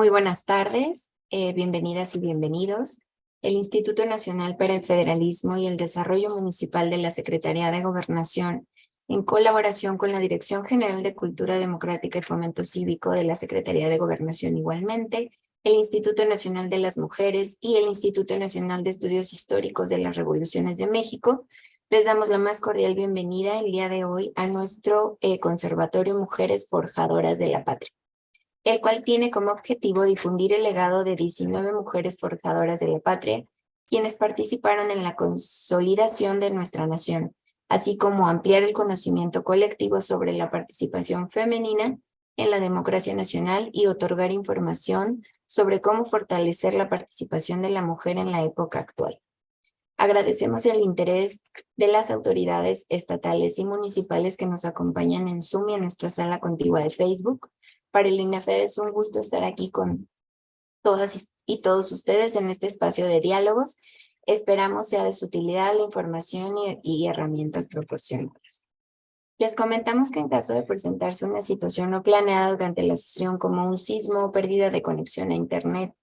Muy buenas tardes, bienvenidas y bienvenidos. El Instituto Nacional para el Federalismo y el Desarrollo Municipal de la Secretaría de Gobernación, en colaboración con la Dirección General de Cultura Democrática y Fomento Cívico de la Secretaría de Gobernación igualmente, el Instituto Nacional de las Mujeres y el Instituto Nacional de Estudios Históricos de las Revoluciones de México, les damos la más cordial bienvenida el día de hoy a nuestro Conservatorio Mujeres Forjadoras de la Patria, el cual tiene como objetivo difundir el legado de 19 mujeres forjadoras de la patria, quienes participaron en la consolidación de nuestra nación, así como ampliar el conocimiento colectivo sobre la participación femenina en la democracia nacional y otorgar información sobre cómo fortalecer la participación de la mujer en la época actual. Agradecemos el interés de las autoridades estatales y municipales que nos acompañan en Zoom y en nuestra sala contigua de Facebook. Para el INAFED es un gusto estar aquí con todas y todos ustedes en este espacio de diálogos. Esperamos sea de su utilidad la información y herramientas proporcionadas. Les comentamos que en caso de presentarse una situación no planeada durante la sesión como un sismo o pérdida de conexión a Internet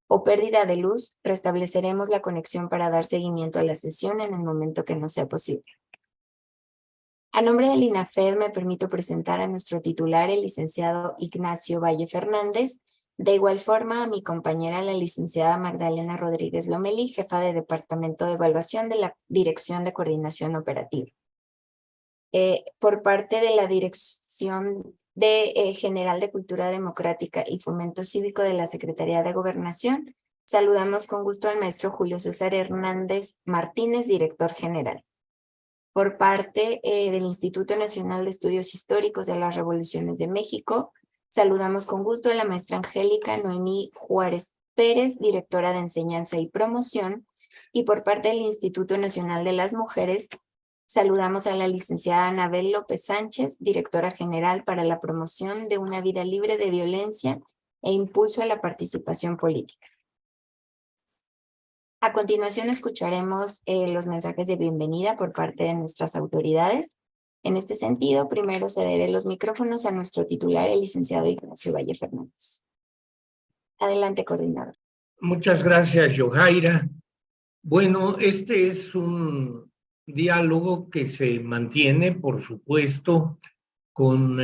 o pérdida de luz, restableceremos la conexión para dar seguimiento a la sesión en el momento que no sea posible. A nombre del INAFED me permito presentar a nuestro titular, el licenciado Ignacio Valle Fernández, de igual forma a mi compañera, la licenciada Magdalena Rodríguez Lomelí, jefa de Departamento de Evaluación de la Dirección de Coordinación Operativa. Por parte de la Dirección General de Cultura Democrática y Fomento Cívico de la Secretaría de Gobernación, saludamos con gusto al maestro Julio César Hernández Martínez, director general. Por parte del Instituto Nacional de Estudios Históricos de las Revoluciones de México, saludamos con gusto a la maestra Angélica Noemí Juárez Pérez, directora de Enseñanza y Promoción, y por parte del Instituto Nacional de las Mujeres, saludamos a la licenciada Anabel López Sánchez, directora general para la promoción de una vida libre de violencia e impulso a la participación política. A continuación escucharemos los mensajes de bienvenida por parte de nuestras autoridades. En este sentido, primero cederé los micrófonos a nuestro titular, el licenciado Ignacio Valle Fernández. Adelante, coordinador. Muchas gracias, Yojaira. Bueno, este es un diálogo que se mantiene, por supuesto, con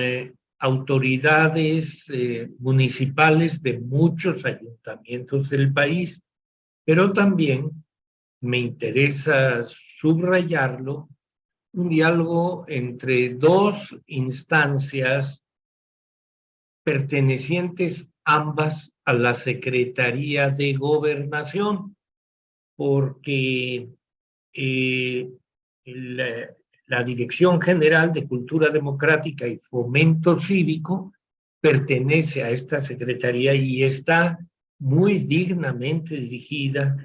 autoridades municipales de muchos ayuntamientos del país, pero también me interesa subrayarlo, un diálogo entre dos instancias pertenecientes ambas a la Secretaría de Gobernación, porque la Dirección General de Cultura Democrática y Fomento Cívico pertenece a esta secretaría y está muy dignamente dirigida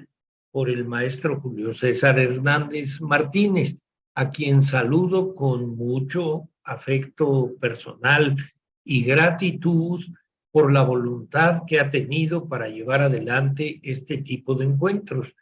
por el maestro Julio César Hernández Martínez, a quien saludo con mucho afecto personal y gratitud por la voluntad que ha tenido para llevar adelante este tipo de encuentros.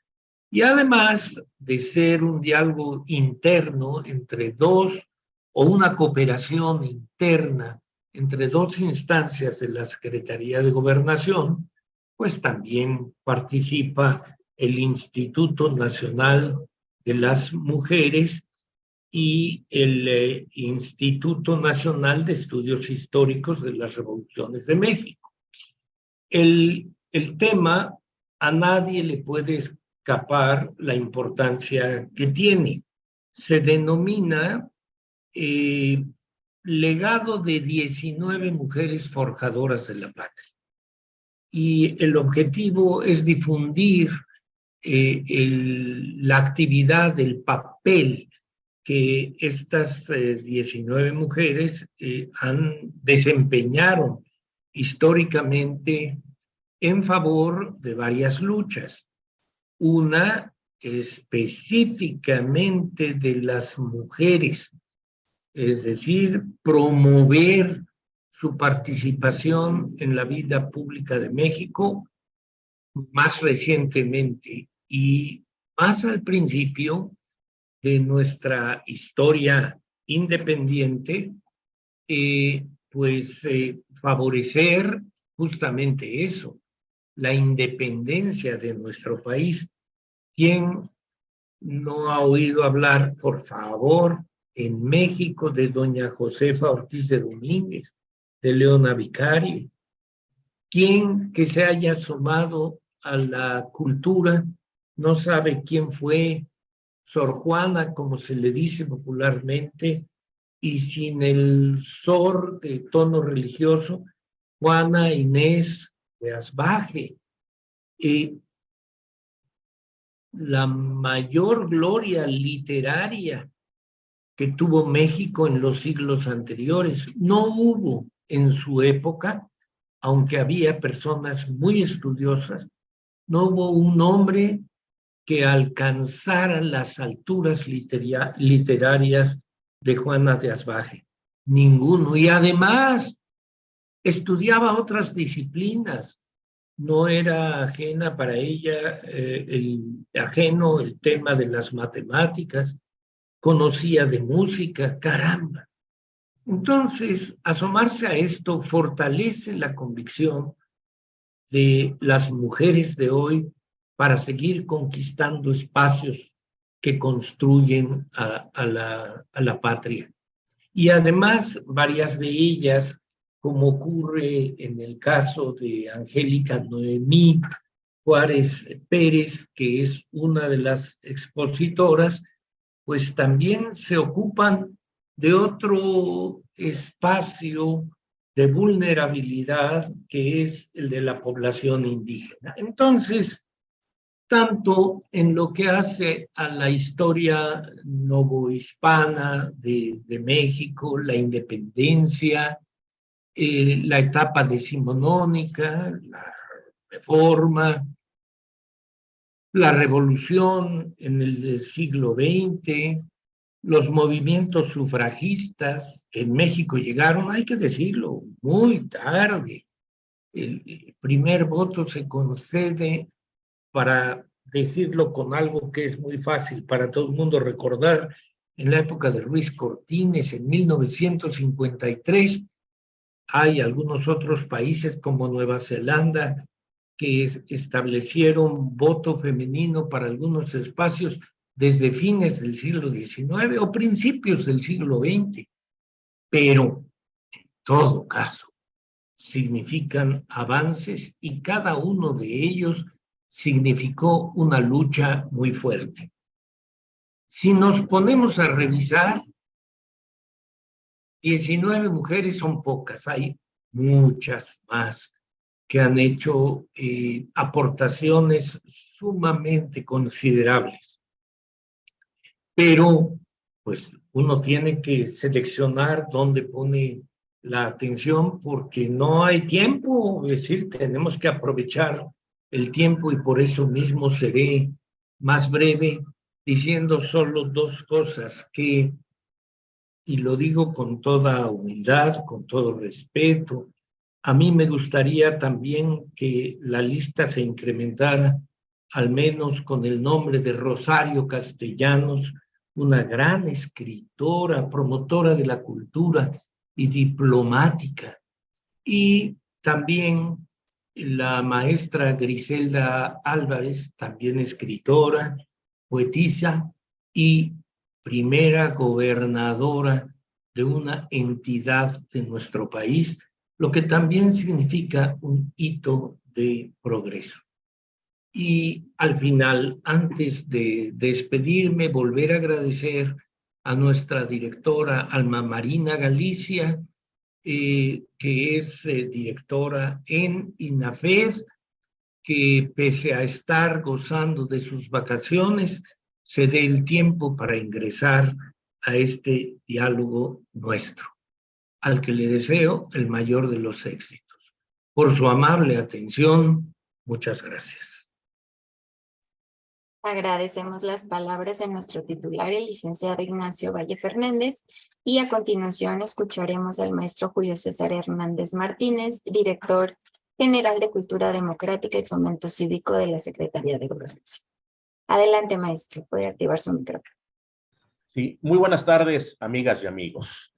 Y además de ser un diálogo interno entre dos, o una cooperación interna entre dos instancias de la Secretaría de Gobernación, pues también participa el Instituto Nacional de las Mujeres y el Instituto Nacional de Estudios Históricos de las Revoluciones de México. El tema a nadie le puede escapar la importancia que tiene. Se denomina legado de 19 mujeres forjadoras de la patria. Y el objetivo es difundir la actividad, el papel que estas 19 mujeres desempeñaron históricamente en favor de varias luchas. Una específicamente de las mujeres, es decir, promover su participación en la vida pública de México más recientemente y más al principio de nuestra historia independiente, favorecer justamente eso, la independencia de nuestro país. ¿Quién no ha oído hablar, por favor, en México de doña Josefa Ortiz de Domínguez, de Leona Vicario? ¿Quién que se haya asomado a la cultura no sabe quién fue Sor Juana, como se le dice popularmente, y sin el sor de tono religioso, Juana Inés de Asbaje? La mayor gloria literaria que tuvo México en los siglos anteriores. No hubo en su época, aunque había personas muy estudiosas, no hubo un hombre que alcanzara las alturas literarias de Juana de Asbaje. Ninguno. Y además estudiaba otras disciplinas. No era ajena para ella ajeno el tema de las matemáticas, conocía de música, caramba. Entonces, asomarse a esto fortalece la convicción de las mujeres de hoy para seguir conquistando espacios que construyen a la patria. Y además, varias de ellas, como ocurre en el caso de Angélica Noemí Juárez Pérez, que es una de las expositoras, pues también se ocupan de otro espacio de vulnerabilidad que es el de la población indígena. Entonces, tanto en lo que hace a la historia novohispana de México, la independencia, la etapa decimonónica, la reforma, la revolución en el siglo XX, los movimientos sufragistas que en México llegaron, hay que decirlo, muy tarde. El primer voto se concede, para decirlo con algo que es muy fácil para todo el mundo recordar, en la época de Ruiz Cortines, en 1953. Hay algunos otros países como Nueva Zelanda que establecieron voto femenino para algunos espacios desde fines del siglo XIX o principios del siglo XX, pero en todo caso significan avances y cada uno de ellos significó una lucha muy fuerte. Si nos ponemos a revisar, 19 mujeres son pocas, hay muchas más que han hecho aportaciones sumamente considerables. Pero, pues, uno tiene que seleccionar dónde pone la atención porque no hay tiempo, es decir, tenemos que aprovechar el tiempo y por eso mismo seré más breve diciendo solo dos cosas que, y lo digo con toda humildad, con todo respeto, a mí me gustaría también que la lista se incrementara, al menos con el nombre de Rosario Castellanos, una gran escritora, promotora de la cultura y diplomática. Y también la maestra Griselda Álvarez, también escritora, poetisa y primera gobernadora de una entidad de nuestro país, lo que también significa un hito de progreso. Y al final, antes de despedirme, volver a agradecer a nuestra directora Alma Marina Galicia, que es directora en INAFED, que pese a estar gozando de sus vacaciones, se dé el tiempo para ingresar a este diálogo nuestro, al que le deseo el mayor de los éxitos. Por su amable atención, muchas gracias. Agradecemos las palabras de nuestro titular, el licenciado Ignacio Valle Fernández, y a continuación escucharemos al maestro Julio César Hernández Martínez, director general de Cultura Democrática y Fomento Cívico de la Secretaría de Gobernación. Adelante, maestro, puede activar su micrófono. Sí, muy buenas tardes, amigas y amigos.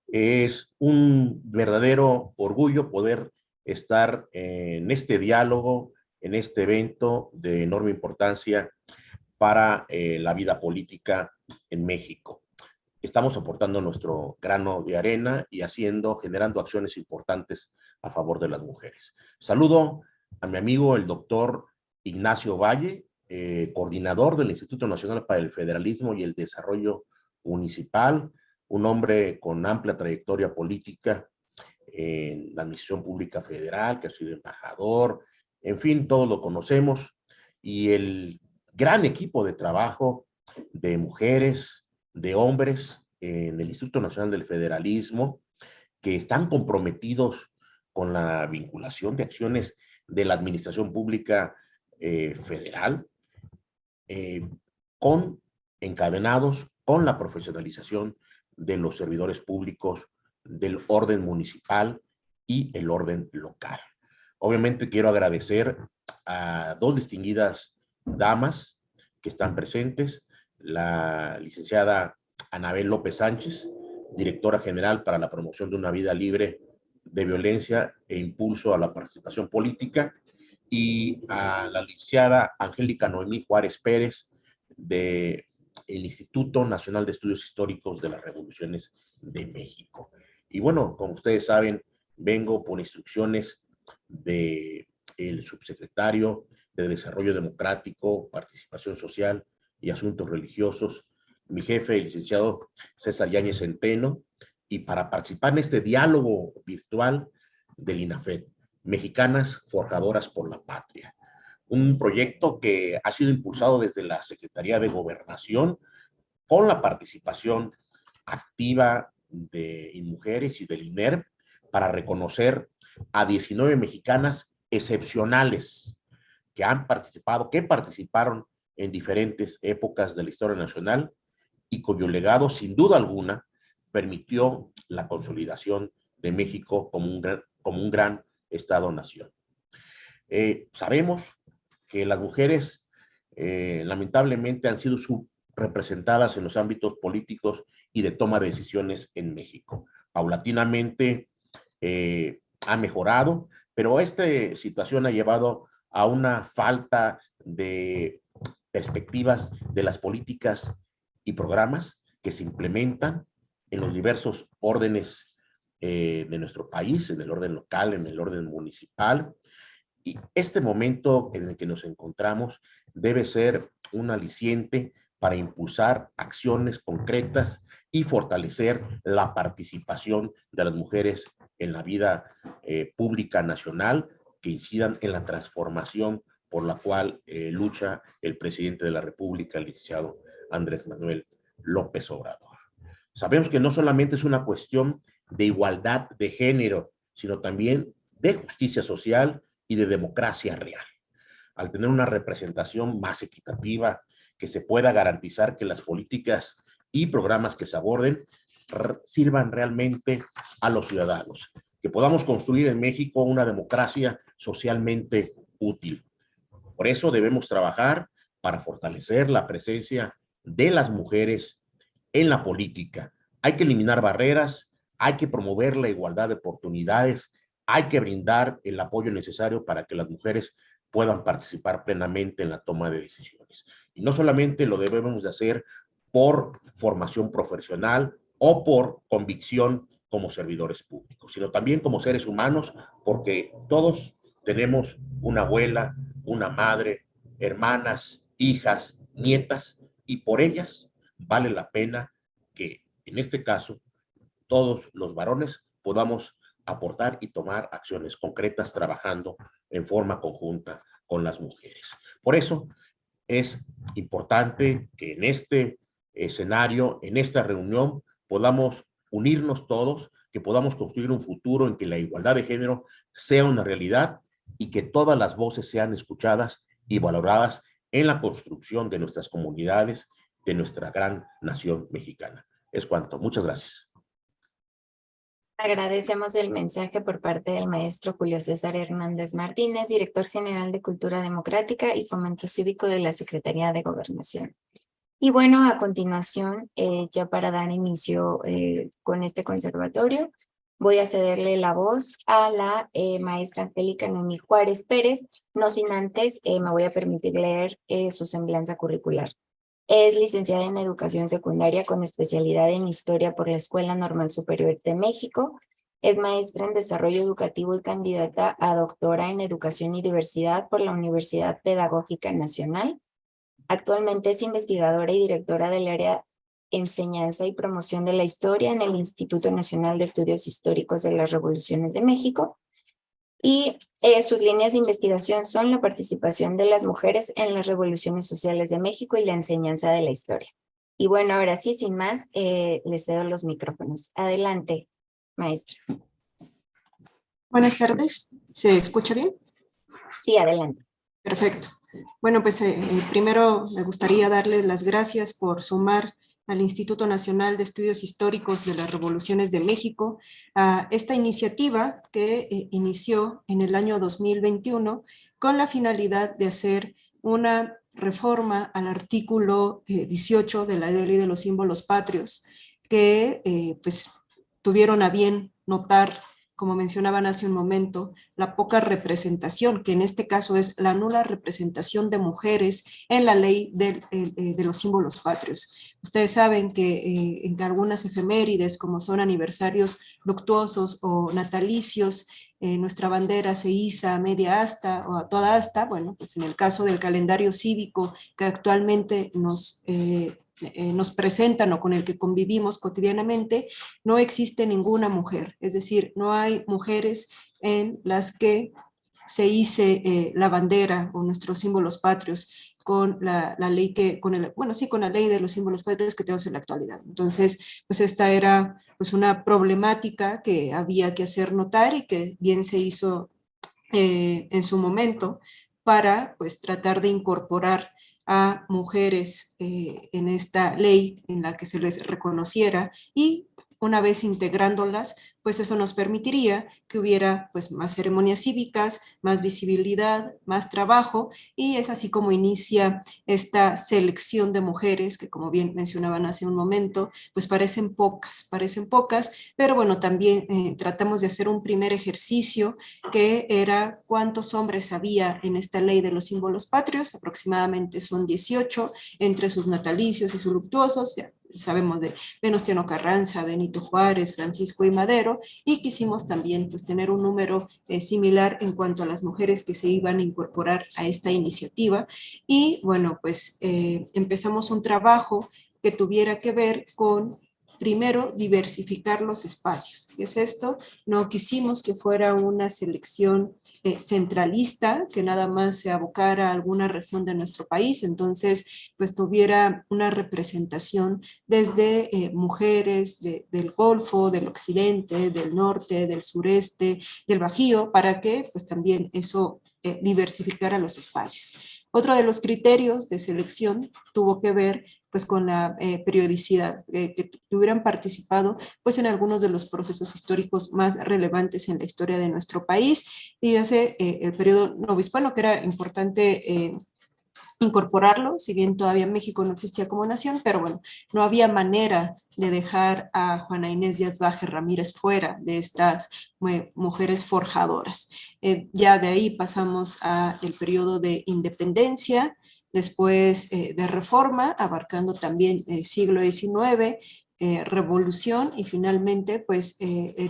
Es un verdadero orgullo poder estar en este diálogo en este evento de enorme importancia para la vida política en México. Estamos aportando nuestro grano de arena y generando acciones importantes a favor de las mujeres. Saludo a mi amigo el doctor Ignacio Valle, coordinador del Instituto Nacional para el Federalismo y el Desarrollo Municipal, un hombre con amplia trayectoria política en la Administración Pública Federal, que ha sido embajador, en fin, todos lo conocemos, y el gran equipo de trabajo de mujeres, de hombres en el Instituto Nacional del Federalismo, que están comprometidos con la vinculación de acciones de la Administración Pública Federal, encadenados con la profesionalización de los servidores públicos del orden municipal y el orden local. Obviamente quiero agradecer a dos distinguidas damas que están presentes, la licenciada Anabel López Sánchez, directora general para la promoción de una vida libre de violencia e impulso a la participación política, y a la licenciada Angélica Noemí Juárez Pérez, del Instituto Nacional de Estudios Históricos de las Revoluciones de México. Y bueno, como ustedes saben, vengo por instrucciones del subsecretario de Desarrollo Democrático, Participación Social y Asuntos Religiosos, mi jefe, el licenciado César Yáñez Centeno, y para participar en este diálogo virtual del INAFET, Mexicanas Forjadoras por la Patria, un proyecto que ha sido impulsado desde la Secretaría de Gobernación con la participación activa de mujeres y del INERP para reconocer a 19 mexicanas excepcionales que participaron en diferentes épocas de la historia nacional y cuyo legado, sin duda alguna, permitió la consolidación de México como un gran Estado-nación. Sabemos que las mujeres lamentablemente han sido subrepresentadas en los ámbitos políticos y de toma de decisiones en México. Paulatinamente ha mejorado, pero esta situación ha llevado a una falta de perspectivas de las políticas y programas que se implementan en los diversos órdenes de nuestro país, en el orden local, en el orden municipal. Y este momento en el que nos encontramos debe ser un aliciente para impulsar acciones concretas y fortalecer la participación de las mujeres en la vida pública nacional, que incidan en la transformación por la cual lucha el presidente de la República, el licenciado Andrés Manuel López Obrador. Sabemos que no solamente es una cuestión de igualdad de género, sino también de justicia social y de democracia real. Al tener una representación más equitativa, que se pueda garantizar que las políticas y programas que se aborden sirvan realmente a los ciudadanos, que podamos construir en México una democracia socialmente útil. Por eso debemos trabajar para fortalecer la presencia de las mujeres en la política. Hay que eliminar barreras, hay que promover la igualdad de oportunidades, hay que brindar el apoyo necesario para que las mujeres puedan participar plenamente en la toma de decisiones. Y no solamente lo debemos de hacer por formación profesional o por convicción como servidores públicos, sino también como seres humanos, porque todos tenemos una abuela, una madre, hermanas, hijas, nietas, y por ellas vale la pena que, en este caso, todos los varones podamos aportar y tomar acciones concretas trabajando en forma conjunta con las mujeres. Por eso es importante que en este escenario, en esta reunión, podamos unirnos todos, que podamos construir un futuro en que la igualdad de género sea una realidad y que todas las voces sean escuchadas y valoradas en la construcción de nuestras comunidades, de nuestra gran nación mexicana. Es cuanto. Muchas gracias. Agradecemos el mensaje por parte del maestro Julio César Hernández Martínez, director general de Cultura Democrática y Fomento Cívico de la Secretaría de Gobernación. Y bueno, a continuación, ya para dar inicio con este conservatorio, voy a cederle la voz a la maestra Angélica Noemí Juárez Pérez, no sin antes me voy a permitir leer su semblanza curricular. Es licenciada en Educación Secundaria con especialidad en Historia por la Escuela Normal Superior de México. Es maestra en Desarrollo Educativo y candidata a doctora en Educación y Diversidad por la Universidad Pedagógica Nacional. Actualmente es investigadora y directora del área Enseñanza y Promoción de la Historia en el Instituto Nacional de Estudios Históricos de las Revoluciones de México. Y sus líneas de investigación son la participación de las mujeres en las revoluciones sociales de México y la enseñanza de la historia. Y bueno, ahora sí, sin más, les cedo los micrófonos. Adelante, maestra. Buenas tardes, ¿se escucha bien? Sí, adelante. Perfecto. Bueno, pues primero me gustaría darles las gracias por sumar al Instituto Nacional de Estudios Históricos de las Revoluciones de México a esta iniciativa que inició en el año 2021 con la finalidad de hacer una reforma al artículo 18 de la Ley de los Símbolos Patrios que pues tuvieron a bien notar, como mencionaban hace un momento, la poca representación, que en este caso es la nula representación de mujeres en la ley de los símbolos patrios. Ustedes saben que en algunas efemérides, como son aniversarios luctuosos o natalicios, nuestra bandera se iza a media asta o a toda asta. Bueno, pues en el caso del calendario cívico que actualmente nos presentan o con el que convivimos cotidianamente, no existe ninguna mujer, es decir, no hay mujeres en las que se hice la bandera o nuestros símbolos patrios con la ley que, con la ley de los símbolos patrios que tenemos en la actualidad. Entonces, pues esta era pues una problemática que había que hacer notar y que bien se hizo en su momento para pues tratar de incorporar a mujeres en esta ley en la que se les reconociera, y una vez integrándolas, pues eso nos permitiría que hubiera pues más ceremonias cívicas, más visibilidad, más trabajo, y es así como inicia esta selección de mujeres que, como bien mencionaban hace un momento, pues parecen pocas, pero bueno, también tratamos de hacer un primer ejercicio que era cuántos hombres había en esta ley de los símbolos patrios. Aproximadamente son 18, entre sus natalicios y sus luctuosos. Ya sabemos de Venustiano Carranza, Benito Juárez, Francisco I. Madero, y quisimos también pues tener un número similar en cuanto a las mujeres que se iban a incorporar a esta iniciativa. Y bueno, pues empezamos un trabajo que tuviera que ver con, primero, diversificar los espacios. ¿Qué es esto? No quisimos que fuera una selección centralista, que nada más se abocara a alguna región de nuestro país, entonces pues tuviera una representación desde mujeres del Golfo, del Occidente, del Norte, del Sureste, del Bajío, para que pues también eso diversificara los espacios. Otro de los criterios de selección tuvo que ver pues con la periodicidad, que hubieran participado pues en algunos de los procesos históricos más relevantes en la historia de nuestro país, y hace el periodo novohispano, que era importante incorporarlo, si bien todavía México no existía como nación, pero bueno, no había manera de dejar a Juana Inés Díaz Baje Ramírez fuera de estas mujeres forjadoras. Ya de ahí pasamos al periodo de independencia, después de reforma, abarcando también el siglo XIX, revolución, y finalmente pues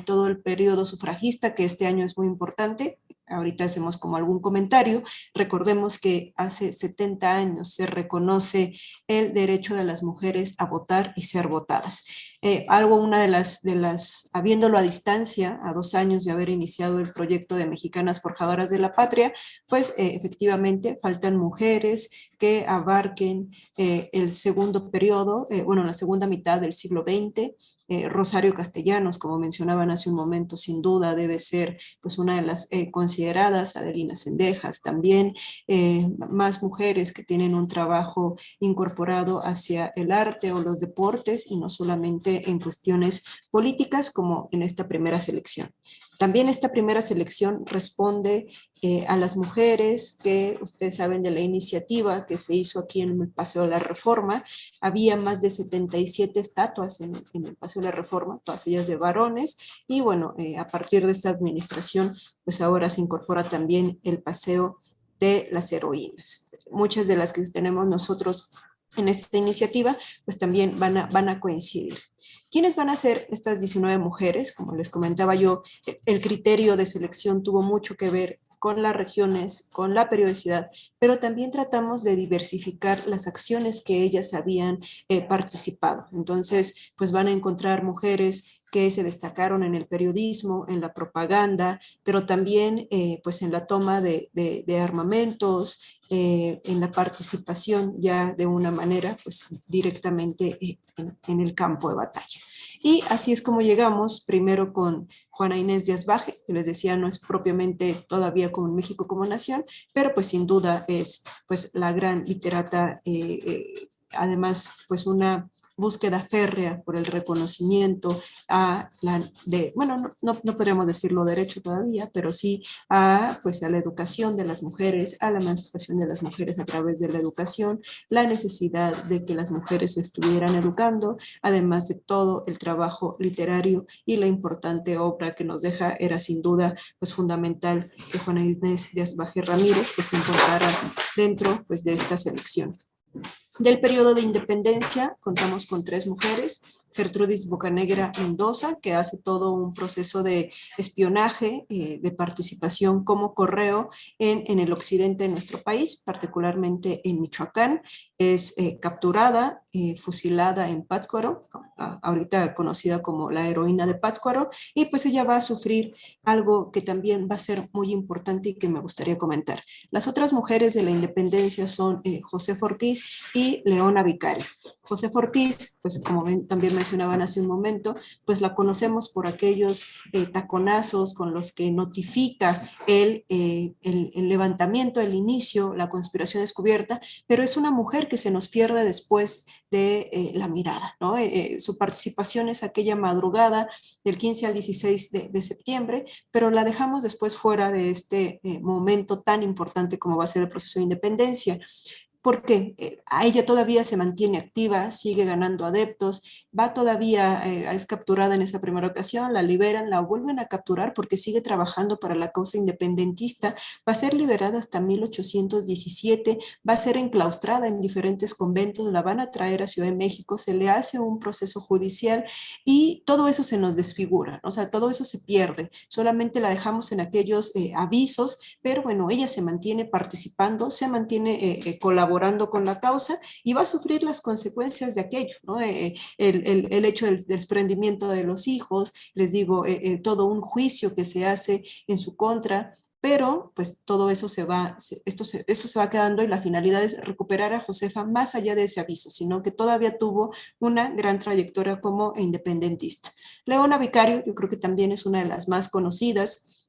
todo el periodo sufragista, que este año es muy importante. Ahorita hacemos como algún comentario. Recordemos que hace 70 años se reconoce el derecho de las mujeres a votar y ser votadas. Una de las, habiéndolo a distancia, a 2 años de haber iniciado el proyecto de Mexicanas Forjadoras de la Patria, pues efectivamente faltan mujeres que abarquen el segundo periodo, la segunda mitad del siglo XX. Rosario Castellanos, como mencionaban hace un momento, sin duda debe ser pues una de las consideradas. Adelina Cendejas también, más mujeres que tienen un trabajo incorporado hacia el arte o los deportes, y no solamente en cuestiones políticas, como en esta primera selección. También esta primera selección responde a las mujeres que ustedes saben de la iniciativa iniciativa que se hizo aquí en el Paseo de la Reforma. Había más de 77 estatuas en el Paseo de la Reforma, todas ellas de varones, y bueno, a partir de esta administración, pues ahora se incorpora también el Paseo de las Heroínas. Muchas de las que tenemos nosotros en esta iniciativa, pues también van a coincidir. ¿Quiénes van a ser estas 19 mujeres? Como les comentaba yo, el criterio de selección tuvo mucho que ver con las regiones, con la periodicidad, pero también tratamos de diversificar las acciones que ellas habían participado. Entonces, pues van a encontrar mujeres que se destacaron en el periodismo, en la propaganda, pero también pues en la toma de armamentos, en la participación ya de una manera pues directamente en el campo de batalla. Y así es como llegamos primero con Juana Inés de Asbaje, que les decía no es propiamente todavía como México como nación, pero pues sin duda es pues la gran literata, además pues una búsqueda férrea por el reconocimiento a bueno, no podríamos decirlo derecho todavía, pero sí pues a la educación de las mujeres, a la emancipación de las mujeres a través de la educación, la necesidad de que las mujeres estuvieran educando, además de todo el trabajo literario y la importante obra que nos deja, era sin duda pues fundamental que Juana Inés de Asbaje Ramírez pues se encontrara dentro pues de esta selección. Del periodo de independencia contamos con 3 mujeres, Gertrudis Bocanegra Mendoza, que hace todo un proceso de espionaje, de participación como correo en el occidente de nuestro país, particularmente en Michoacán. Es capturada, fusilada en Pátzcuaro, ahorita conocida como la heroína de Pátzcuaro, y pues ella va a sufrir algo que también va a ser muy importante y que me gustaría comentar. Las otras mujeres de la independencia son Josefa Ortiz y Leona Vicario. Josefa Ortiz, pues como también mencionaban hace un momento, pues la conocemos por aquellos taconazos con los que notifica el levantamiento, el inicio, la conspiración descubierta, pero es una mujer que se nos pierde después de la mirada, ¿no? Su participación es aquella madrugada del 15 al 16 de septiembre, pero la dejamos después fuera de este momento tan importante como va a ser el proceso de independencia, porque a ella todavía se mantiene activa, sigue ganando adeptos, va todavía, es capturada en esa primera ocasión, la liberan, la vuelven a capturar porque sigue trabajando para la causa independentista, va a ser liberada hasta 1817, va a ser enclaustrada en diferentes conventos, la van a traer a Ciudad de México, se le hace un proceso judicial y todo eso se nos desfigura, o sea, todo eso se pierde, solamente la dejamos en aquellos avisos, pero bueno, ella se mantiene participando, se mantiene colaborando con la causa y va a sufrir las consecuencias de aquello, ¿no? El hecho del desprendimiento de los hijos, les digo, todo un juicio que se hace en su contra, pero pues todo eso eso se va quedando y la finalidad es recuperar a Josefa más allá de ese aviso, sino que todavía tuvo una gran trayectoria como independentista. Leona Vicario, yo creo que también es una de las más conocidas.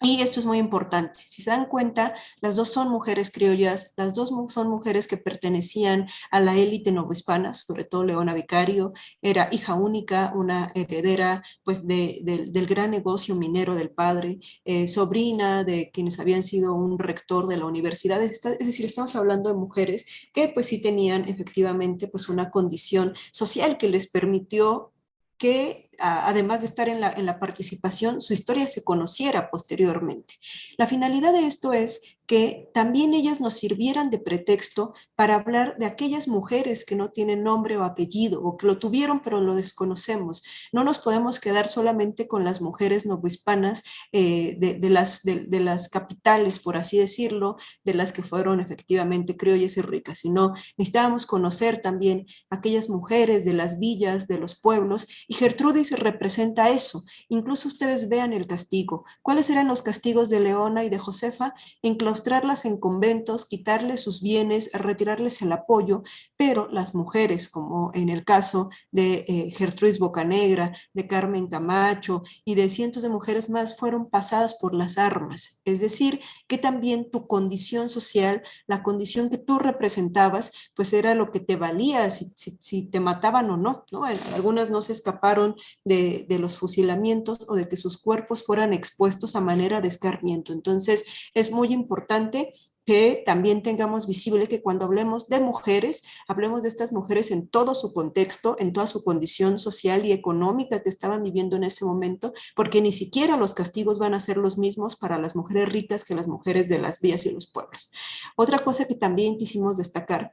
Y esto es muy importante. Si se dan cuenta, las dos son mujeres criollas, las dos son mujeres que pertenecían a la élite novohispana, sobre todo Leona Vicario, era hija única, una heredera pues del gran negocio minero del padre, sobrina de quienes habían sido un rector de la universidad. Es decir, estamos hablando de mujeres que pues sí tenían efectivamente pues una condición social que les permitió que además de estar en la participación, su historia se conociera posteriormente. La finalidad de esto es que también ellas nos sirvieran de pretexto para hablar de aquellas mujeres que no tienen nombre o apellido o que lo tuvieron pero lo desconocemos. No nos podemos quedar solamente con las mujeres novohispanas de las capitales, por así decirlo, de las que fueron efectivamente criollas y ricas, sino necesitábamos conocer también aquellas mujeres de las villas, de los pueblos, y Gertrudis representa eso. Incluso ustedes vean el castigo. ¿Cuáles eran los castigos de Leona y de Josefa? Enclaustrarlas en conventos, quitarles sus bienes, retirarles el apoyo, pero las mujeres, como en el caso de Gertrudis Bocanegra, de Carmen Camacho y de cientos de mujeres más, fueron pasadas por las armas. Es decir, que también tu condición social, la condición que tú representabas, pues era lo que te valía si te mataban o no, ¿no? Algunas no se escaparon de los fusilamientos o de que sus cuerpos fueran expuestos a manera de escarmiento. Entonces, es muy importante que también tengamos visible que cuando hablemos de mujeres, hablemos de estas mujeres en todo su contexto, en toda su condición social y económica que estaban viviendo en ese momento, porque ni siquiera los castigos van a ser los mismos para las mujeres ricas que las mujeres de las villas y los pueblos. Otra cosa que también quisimos destacar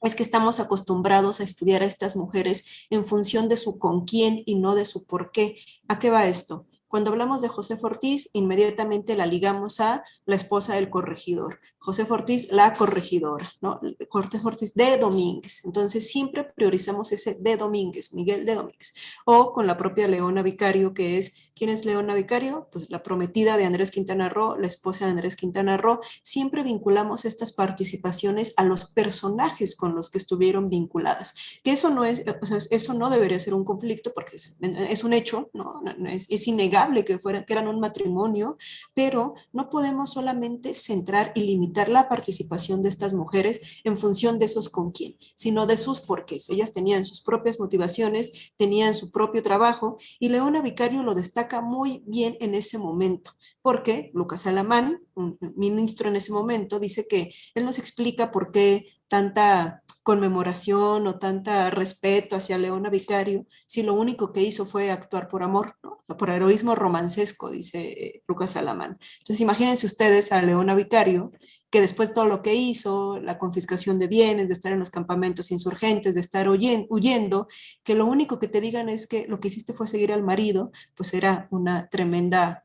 es que estamos acostumbrados a estudiar a estas mujeres en función de su con quién y no de su por qué. ¿A qué va esto? Cuando hablamos de Josefa Ortiz, inmediatamente la ligamos a la esposa del corregidor. Josefa Ortiz, la corregidora, ¿no? Josefa Ortiz de Domínguez. Entonces siempre priorizamos ese de Domínguez, Miguel de Domínguez. O con la propia Leona Vicario, que es, ¿quién es Leona Vicario? Pues la prometida de Andrés Quintana Roo, la esposa de Andrés Quintana Roo. Siempre vinculamos estas participaciones a los personajes con los que estuvieron vinculadas. Que eso no es, o sea, eso no debería ser un conflicto porque es un hecho, ¿no? Es innegable que eran un matrimonio, pero no podemos solamente centrar y limitar la participación de estas mujeres en función de esos con quién, sino de sus porqués. Ellas tenían sus propias motivaciones, tenían su propio trabajo, y Leona Vicario lo destaca muy bien en ese momento, porque Lucas Alamán, un ministro en ese momento, dice que él nos explica por qué tanta conmemoración o tanta respeto hacia Leona Vicario, si lo único que hizo fue actuar por amor, ¿no? Por heroísmo romancesco, dice Lucas Alamán. Entonces imagínense ustedes a Leona Vicario, que después de todo lo que hizo, la confiscación de bienes, de estar en los campamentos insurgentes, de estar huyendo, que lo único que te digan es que lo que hiciste fue seguir al marido, pues era una tremenda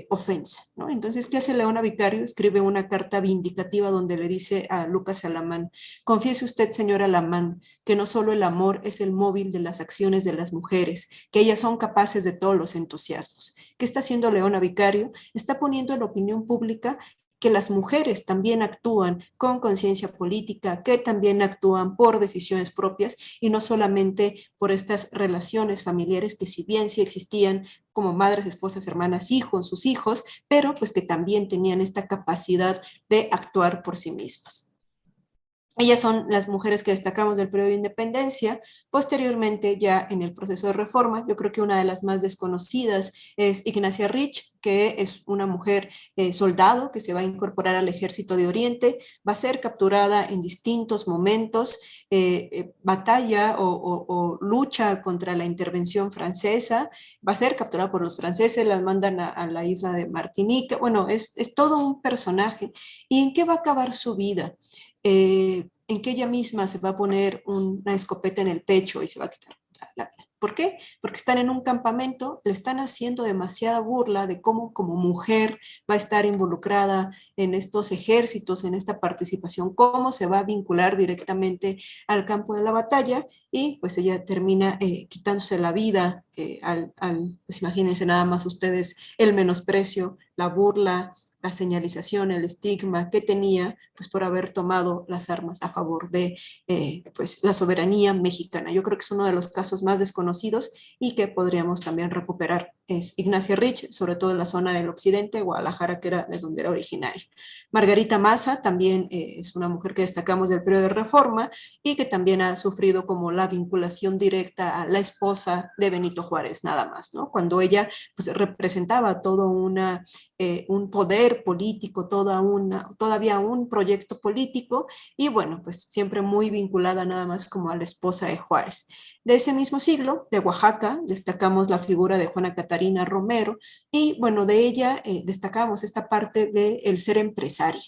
ofensa, ¿no? Entonces, ¿qué hace Leona Vicario? Escribe una carta vindicativa donde le dice a Lucas Alamán: confiese usted, señor Alamán, que no solo el amor es el móvil de las acciones de las mujeres, que ellas son capaces de todos los entusiasmos. ¿Qué está haciendo Leona Vicario? Está poniendo en la opinión pública que las mujeres también actúan con conciencia política, que también actúan por decisiones propias y no solamente por estas relaciones familiares que, si bien sí existían como madres, esposas, hermanas, hijos, sus hijos, pero pues que también tenían esta capacidad de actuar por sí mismas. Ellas son las mujeres que destacamos del periodo de independencia. Posteriormente, ya en el proceso de reforma, yo creo que una de las más desconocidas es Ignacia Rich, que es una mujer soldado que se va a incorporar al Ejército de Oriente, va a ser capturada en distintos momentos, batalla o lucha contra la intervención francesa, va a ser capturada por los franceses, las mandan a la isla de Martinica. Bueno, es todo un personaje. ¿Y en qué va a acabar su vida? En que ella misma se va a poner una escopeta en el pecho y se va a quitar la vida. ¿Por qué? Porque están en un campamento, le están haciendo demasiada burla de cómo como mujer va a estar involucrada en estos ejércitos, en esta participación, cómo se va a vincular directamente al campo de la batalla, y pues ella termina quitándose la vida pues imagínense nada más ustedes el menosprecio, la burla, la señalización, el estigma que tenía, pues por haber tomado las armas a favor de pues, la soberanía mexicana. Yo creo que es uno de los casos más desconocidos y que podríamos también recuperar. Es Ignacia Rich, sobre todo en la zona del occidente, Guadalajara, que era de donde era originaria. Margarita Maza también es una mujer que destacamos del periodo de Reforma y que también ha sufrido como la vinculación directa a la esposa de Benito Juárez, nada más, ¿no? Cuando ella pues, representaba todo un poder político, todavía un proyecto político, y bueno, pues siempre muy vinculada nada más como a la esposa de Juárez. De ese mismo siglo, de Oaxaca, destacamos la figura de Juana Catarina Romero, y bueno, de ella destacamos esta parte del ser empresaria,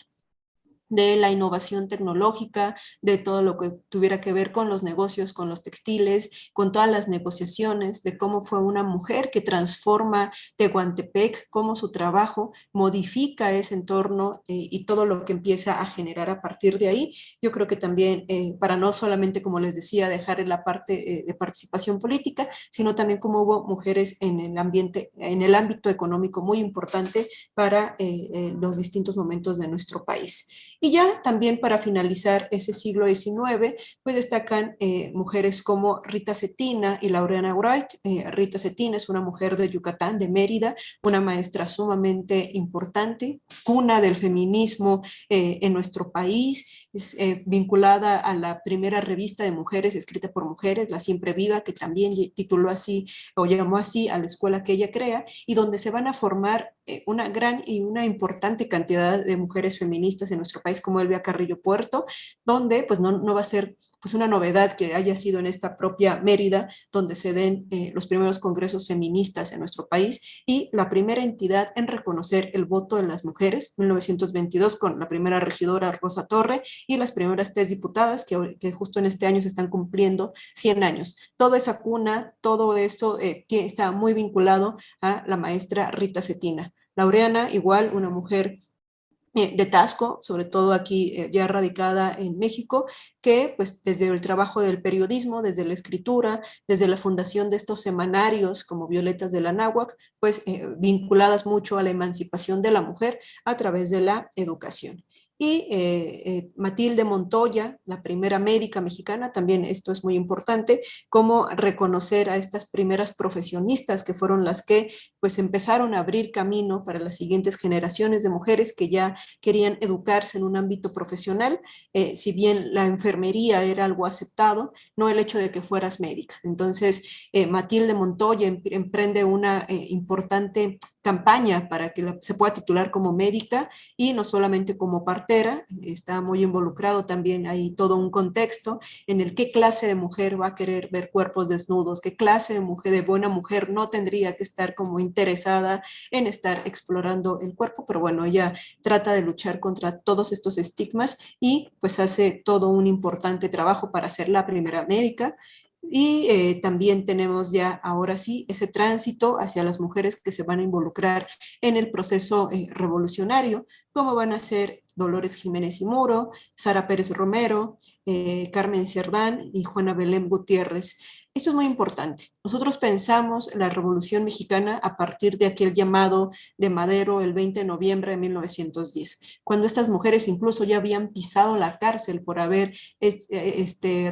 de la innovación tecnológica, de todo lo que tuviera que ver con los negocios, con los textiles, con todas las negociaciones, de cómo fue una mujer que transforma Tehuantepec, cómo su trabajo modifica ese entorno y todo lo que empieza a generar a partir de ahí. Yo creo que también, para no solamente, como les decía, dejar en la parte de participación política, sino también como hubo mujeres en el ambiente, en el ámbito económico muy importante para los distintos momentos de nuestro país. Y ya también para finalizar ese siglo XIX, pues destacan mujeres como Rita Cetina y Laureana Wright. Rita Cetina es una mujer de Yucatán, de Mérida, una maestra sumamente importante, cuna del feminismo en nuestro país, es vinculada a la primera revista de mujeres escrita por mujeres, La Siempre Viva, que también tituló así o llamó así a la escuela que ella crea, y donde se van a formar una gran y una importante cantidad de mujeres feministas en nuestro país, país como Elvia Carrillo Puerto, donde pues no va a ser pues una novedad que haya sido en esta propia Mérida, donde se den los primeros congresos feministas en nuestro país y la primera entidad en reconocer el voto de las mujeres, 1922, con la primera regidora Rosa Torre y las primeras 3 diputadas que justo en este año se están cumpliendo 100 años. Toda esa cuna, todo eso está muy vinculado a la maestra Rita Cetina. Laureana, igual, una mujer de Tasco, sobre todo aquí ya radicada en México, que pues desde el trabajo del periodismo, desde la escritura, desde la fundación de estos semanarios como Violetas de la Náhuac, pues vinculadas mucho a la emancipación de la mujer a través de la educación. Y Matilde Montoya, la primera médica mexicana, también esto es muy importante, cómo reconocer a estas primeras profesionistas que fueron las que pues empezaron a abrir camino para las siguientes generaciones de mujeres que ya querían educarse en un ámbito profesional, si bien la enfermería era algo aceptado, no el hecho de que fueras médica. Entonces, Matilde Montoya emprende una importante campaña para que se pueda titular como médica y no solamente como partera, está muy involucrado también ahí todo un contexto en el qué clase de mujer va a querer ver cuerpos desnudos, qué clase de mujer, de buena mujer no tendría que estar como interesada en estar explorando el cuerpo, pero bueno, ella trata de luchar contra todos estos estigmas y pues hace todo un importante trabajo para ser la primera médica. Y también tenemos ya ahora sí ese tránsito hacia las mujeres que se van a involucrar en el proceso revolucionario, como van a ser Dolores Jiménez y Muro, Sara Pérez Romero, Carmen Cerdán y Juana Belén Gutiérrez. Esto es muy importante. Nosotros pensamos la Revolución Mexicana a partir de aquel llamado de Madero el 20 de noviembre de 1910, cuando estas mujeres incluso ya habían pisado la cárcel por haber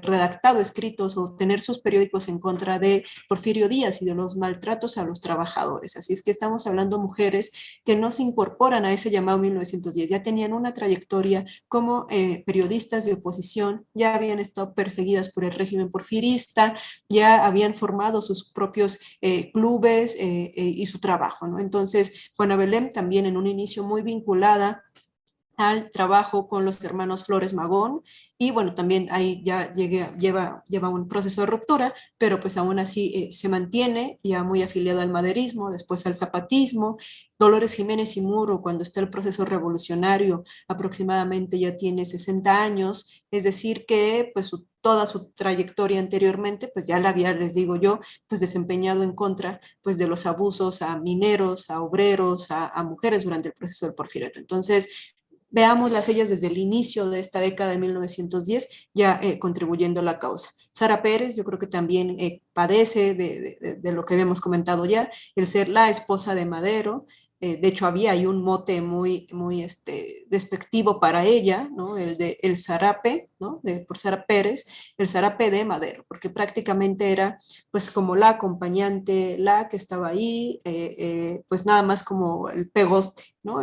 redactado escritos o tener sus periódicos en contra de Porfirio Díaz y de los maltratos a los trabajadores. Así es que estamos hablando de mujeres que no se incorporan a ese llamado 1910, ya tenían una trayectoria como periodistas de oposición, ya habían estado perseguidas por el régimen porfirista, ya habían formado sus propios clubes y su trabajo, ¿no? Entonces, Juana Belén también en un inicio muy vinculada al trabajo con los hermanos Flores Magón y bueno, también ahí ya lleva un proceso de ruptura, pero pues aún así se mantiene ya muy afiliada al maderismo, después al zapatismo. Dolores Jiménez y Muro, cuando está el proceso revolucionario, aproximadamente ya tiene 60 años, es decir que pues toda su trayectoria anteriormente, pues ya la había, les digo yo, pues desempeñado en contra pues de los abusos a mineros, a obreros, a mujeres durante el proceso del Porfiriato. Entonces, veámoslas ellas desde el inicio de esta década de 1910, ya contribuyendo a la causa. Sara Pérez, yo creo que también padece de lo que habíamos comentado ya, el ser la esposa de Madero. De hecho, había ahí un mote muy despectivo para ella, ¿no? El de el zarape, ¿no? Por Sara Pérez, el zarape de Madero, porque prácticamente era pues como la acompañante, la que estaba ahí, pues nada más como el pegoste, ¿no?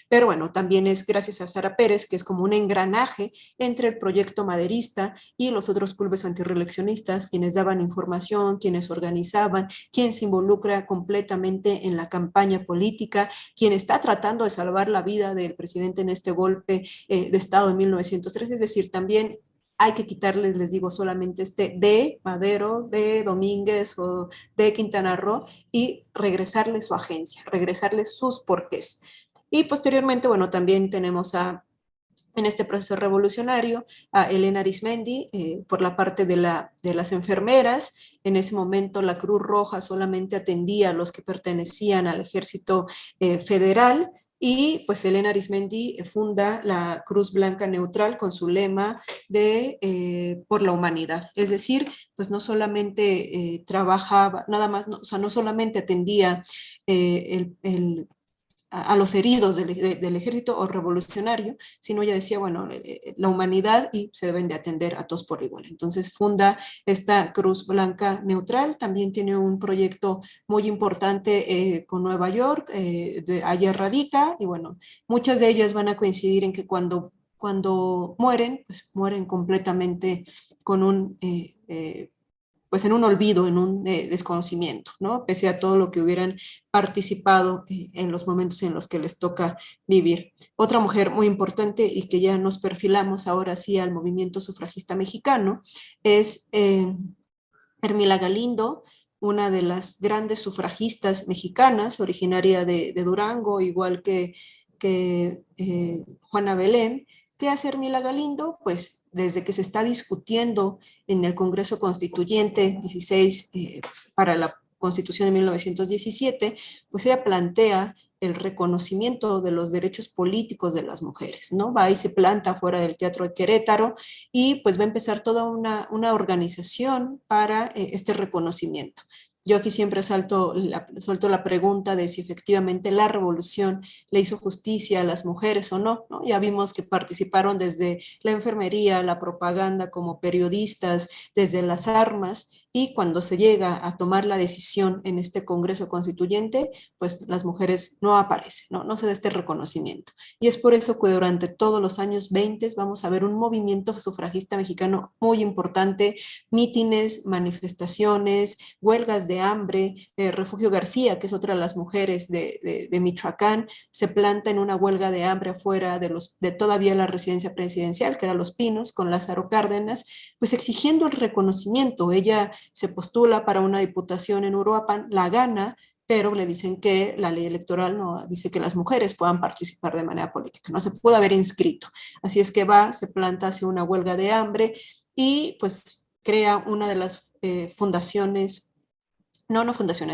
Pero bueno, también es gracias a Sara Pérez, que es como un engranaje entre el proyecto maderista y los otros clubes antirreeleccionistas, quienes daban información, quienes organizaban, quien se involucra completamente en la campaña política, quien está tratando de salvar la vida del presidente en este golpe de Estado de 1913, es decir, también hay que quitarles, les digo, solamente de Madero, de Domínguez o de Quintana Roo y regresarles su agencia, regresarles sus porqués. Y posteriormente, bueno, también tenemos en este proceso revolucionario a Elena Arizmendi por la parte de las enfermeras. En ese momento la Cruz Roja solamente atendía a los que pertenecían al ejército federal y pues Elena Arizmendi funda la Cruz Blanca Neutral con su lema de por la humanidad. Es decir, pues no solamente trabajaba, nada más, no, o sea, no solamente atendía a los heridos del ejército o revolucionario, sino ella decía, bueno, la humanidad y se deben de atender a todos por igual. Entonces funda esta Cruz Blanca Neutral, también tiene un proyecto muy importante con Nueva York, allá radica, y bueno, muchas de ellas van a coincidir en que cuando mueren, pues mueren completamente con un pues en un olvido, en un desconocimiento, ¿no? Pese a todo lo que hubieran participado en los momentos en los que les toca vivir. Otra mujer muy importante y que ya nos perfilamos ahora sí al movimiento sufragista mexicano es Hermila Galindo, una de las grandes sufragistas mexicanas, originaria de Durango, igual que Juana Belén. ¿Qué hace Hermila Galindo? Pues desde que se está discutiendo en el Congreso Constituyente 16 para la Constitución de 1917, pues ella plantea el reconocimiento de los derechos políticos de las mujeres, ¿no? Va y se planta fuera del Teatro de Querétaro y pues va a empezar toda una organización para este reconocimiento. Yo aquí siempre suelto la pregunta de si efectivamente la revolución le hizo justicia a las mujeres o no, ¿no? Ya vimos que participaron desde la enfermería, la propaganda, como periodistas, desde las armas, y cuando se llega a tomar la decisión en este Congreso Constituyente, pues las mujeres no aparecen, no se da este reconocimiento. Y es por eso que durante todos los años 20 vamos a ver un movimiento sufragista mexicano muy importante, mítines, manifestaciones, huelgas de hambre. Refugio García, que es otra de las mujeres de Michoacán, se planta en una huelga de hambre afuera de todavía la residencia presidencial, que era Los Pinos, con Lázaro Cárdenas, pues exigiendo el reconocimiento. Ella se postula para una diputación en Uruapan, la gana, pero le dicen que la ley electoral no dice que las mujeres puedan participar de manera política, no se puede haber inscrito. Así es que va, se planta, hace una huelga de hambre y pues crea una de las fundaciones,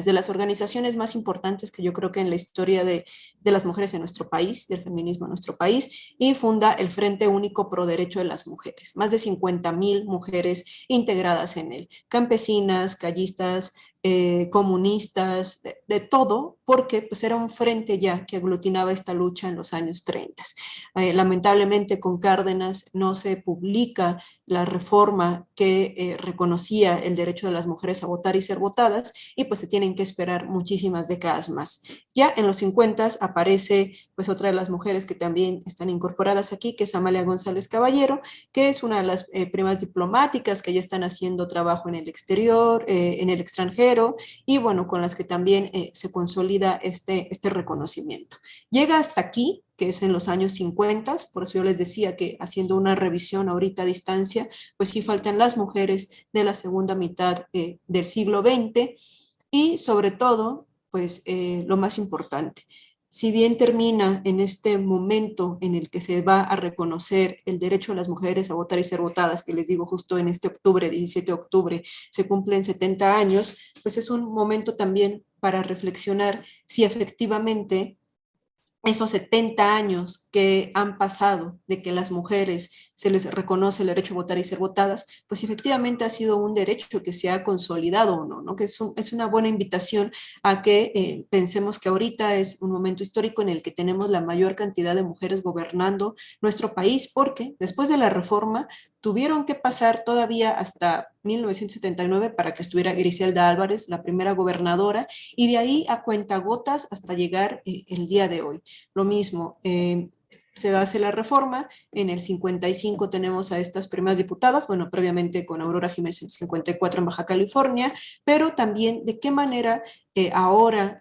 de las organizaciones más importantes que yo creo que en la historia de las mujeres en nuestro país, del feminismo en nuestro país, y funda el Frente Único Pro Derecho de las Mujeres. Más de 50,000 mujeres integradas en él, campesinas, callistas, comunistas, de todo, porque pues era un frente ya que aglutinaba esta lucha en los años 30. Lamentablemente con Cárdenas no se publica la reforma que reconocía el derecho de las mujeres a votar y ser votadas, y pues se tienen que esperar muchísimas décadas más. Ya en los 50 aparece pues otra de las mujeres que también están incorporadas aquí, que es Amalia González Caballero, que es una de las primas diplomáticas que ya están haciendo trabajo en el exterior, en el extranjero, y bueno, con las que también se consolida este reconocimiento. Llega hasta aquí, que es en los años 50, por eso yo les decía que haciendo una revisión ahorita a distancia, pues sí faltan las mujeres de la segunda mitad del siglo XX, y sobre todo, pues lo más importante, si bien termina en este momento en el que se va a reconocer el derecho de las mujeres a votar y ser votadas, que les digo justo en este octubre, 17 de octubre, se cumplen 70 años, pues es un momento también para reflexionar si efectivamente esos 70 años que han pasado de que las mujeres se les reconoce el derecho a votar y ser votadas, pues efectivamente ha sido un derecho que se ha consolidado o no, ¿no? Que es una buena invitación a que pensemos que ahorita es un momento histórico en el que tenemos la mayor cantidad de mujeres gobernando nuestro país, porque después de la reforma tuvieron que pasar todavía hasta 1979 para que estuviera Griselda Álvarez, la primera gobernadora, y de ahí a cuentagotas hasta llegar el día de hoy. Lo mismo, se hace la reforma, en el 55 tenemos a estas primeras diputadas, bueno, previamente con Aurora Jiménez en el 54 en Baja California, pero también de qué manera ahora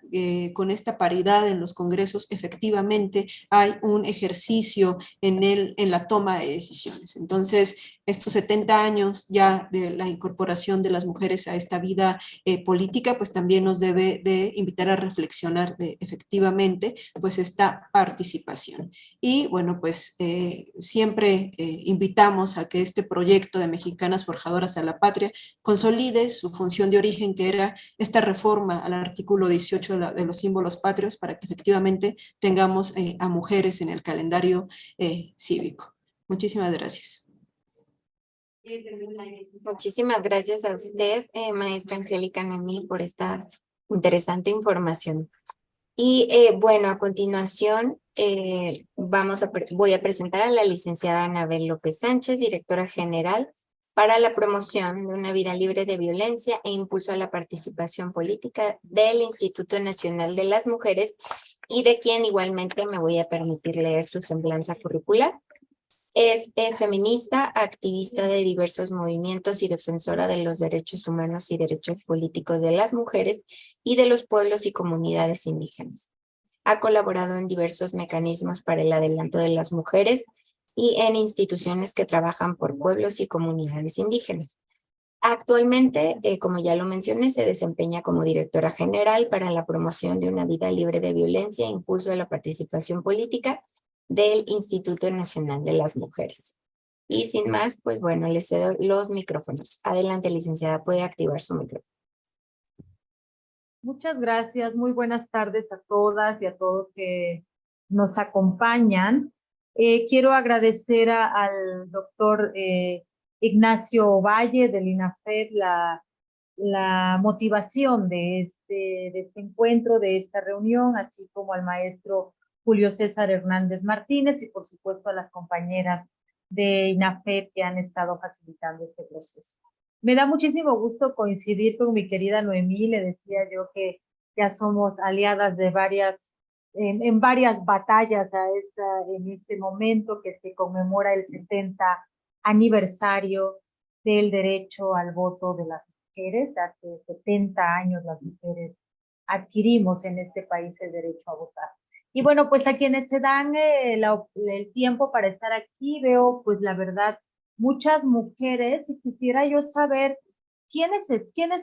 con esta paridad en los congresos efectivamente hay un ejercicio en la toma de decisiones. Entonces, estos 70 años ya de la incorporación de las mujeres a esta vida política, pues también nos debe de invitar a reflexionar de efectivamente pues esta participación. Y bueno, pues siempre invitamos a que este proyecto de Mexicanas Forjadoras a la Patria consolide su función de origen, que era esta reforma al artículo 18 de los símbolos patrios, para que efectivamente tengamos a mujeres en el calendario cívico. Muchísimas gracias. Muchísimas gracias a usted, maestra Angélica Noemí, por esta interesante información. Y bueno, a continuación voy a presentar a la licenciada Anabel López Sánchez, directora general para la promoción de una vida libre de violencia e impulso a la participación política del Instituto Nacional de las Mujeres, y de quien igualmente me voy a permitir leer su semblanza curricular. Es feminista, activista de diversos movimientos y defensora de los derechos humanos y derechos políticos de las mujeres y de los pueblos y comunidades indígenas. Ha colaborado en diversos mecanismos para el adelanto de las mujeres y en instituciones que trabajan por pueblos y comunidades indígenas. Actualmente, como ya lo mencioné, se desempeña como directora general para la promoción de una vida libre de violencia e impulso de la participación política del Instituto Nacional de las Mujeres. Y sin más, pues bueno, le cedo los micrófonos. Adelante, licenciada, puede activar su micrófono. Muchas gracias, muy buenas tardes a todas y a todos que nos acompañan. Quiero agradecer al doctor Ignacio Valle del INAFED la motivación de este encuentro, de esta reunión, así como al maestro Julio César Hernández Martínez y por supuesto a las compañeras de INAFED que han estado facilitando este proceso. Me da muchísimo gusto coincidir con mi querida Noemí, le decía yo que ya somos aliadas de en varias batallas en este momento que se conmemora el 70 aniversario del derecho al voto de las mujeres. Hace 70 años las mujeres adquirimos en este país el derecho a votar. Y bueno, pues a quienes se dan el tiempo para estar aquí, veo pues la verdad muchas mujeres y quisiera yo saber quiénes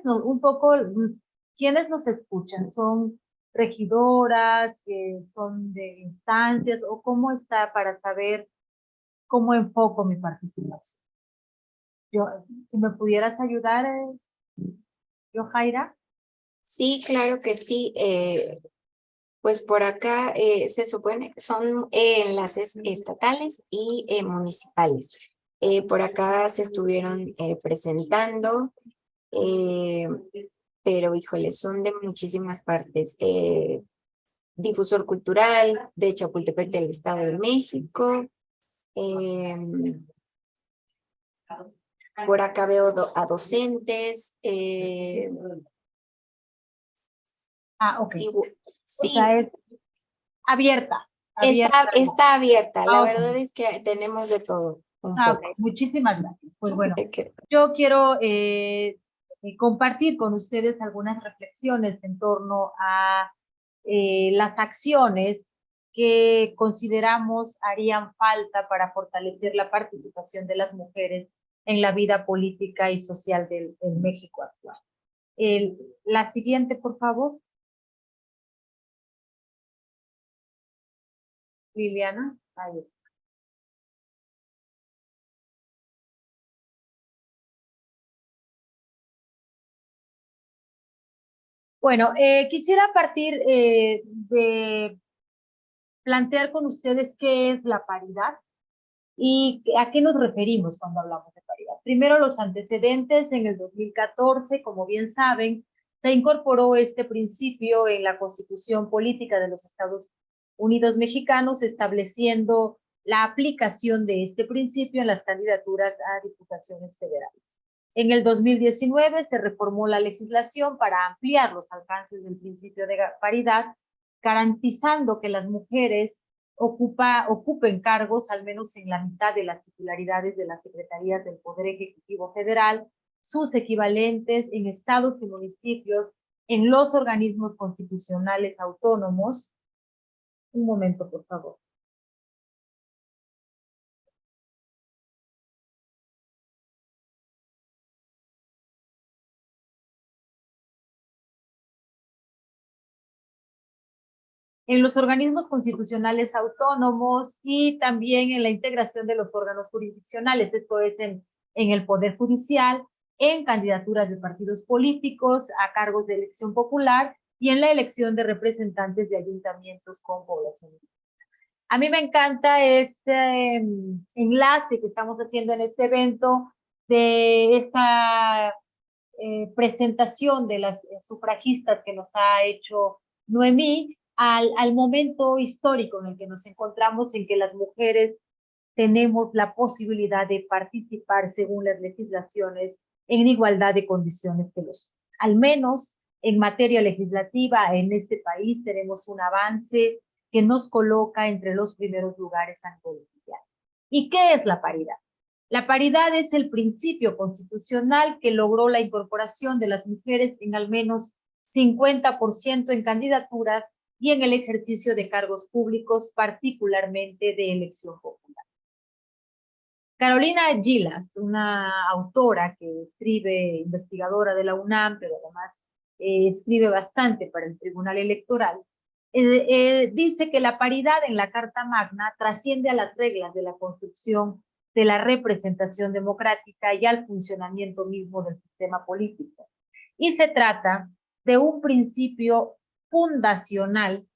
nos escuchan. ¿Son regidoras, que son de instancias o cómo está para saber cómo enfoco mi participación? Si me pudieras ayudar, Jaira. Sí, claro que sí. Pues por acá se supone que son enlaces estatales y municipales. Por acá se estuvieron presentando, eh, pero híjole, son de muchísimas partes. Difusor cultural de Chapultepec del Estado de México. Por acá veo a docentes. Ok. Sí. O sea, es abierta. Está abierta. La Ok. verdad es que tenemos de todo. Ok, muchísimas gracias. Pues bueno, yo quiero compartir con ustedes algunas reflexiones en torno a las acciones que consideramos harían falta para fortalecer la participación de las mujeres en la vida política y social del México actual. La siguiente, por favor. Liliana. Ahí está. Bueno, quisiera partir de plantear con ustedes qué es la paridad y a qué nos referimos cuando hablamos de paridad. Primero, los antecedentes. En el 2014, como bien saben, se incorporó este principio en la Constitución Política de los Estados Unidos Mexicanos, estableciendo la aplicación de este principio en las candidaturas a diputaciones federales. En el 2019 se reformó la legislación para ampliar los alcances del principio de paridad, garantizando que las mujeres ocupen cargos al menos en la mitad de las titularidades de las secretarías del Poder Ejecutivo Federal, sus equivalentes en estados y municipios, en los organismos constitucionales autónomos. Un momento, por favor. En los organismos constitucionales autónomos y también en la integración de los órganos jurisdiccionales, esto es en el Poder Judicial, en candidaturas de partidos políticos a cargos de elección popular y en la elección de representantes de ayuntamientos con población. A mí me encanta este enlace que estamos haciendo en este evento de esta presentación de las sufragistas que nos ha hecho Noemí, al momento histórico en el que nos encontramos, en que las mujeres tenemos la posibilidad de participar según las legislaciones en igualdad de condiciones que los, al menos en materia legislativa en este país tenemos un avance que nos coloca entre los primeros lugares a nivel mundial. ¿Y qué es la paridad? La paridad es el principio constitucional que logró la incorporación de las mujeres en al menos 50% en candidaturas y en el ejercicio de cargos públicos, particularmente de elección popular. Carolina Gilas, una autora que escribe, investigadora de la UNAM, pero además escribe bastante para el Tribunal Electoral, dice que la paridad en la Carta Magna trasciende a las reglas de la construcción de la representación democrática y al funcionamiento mismo del sistema político. Y se trata de un principio fundacional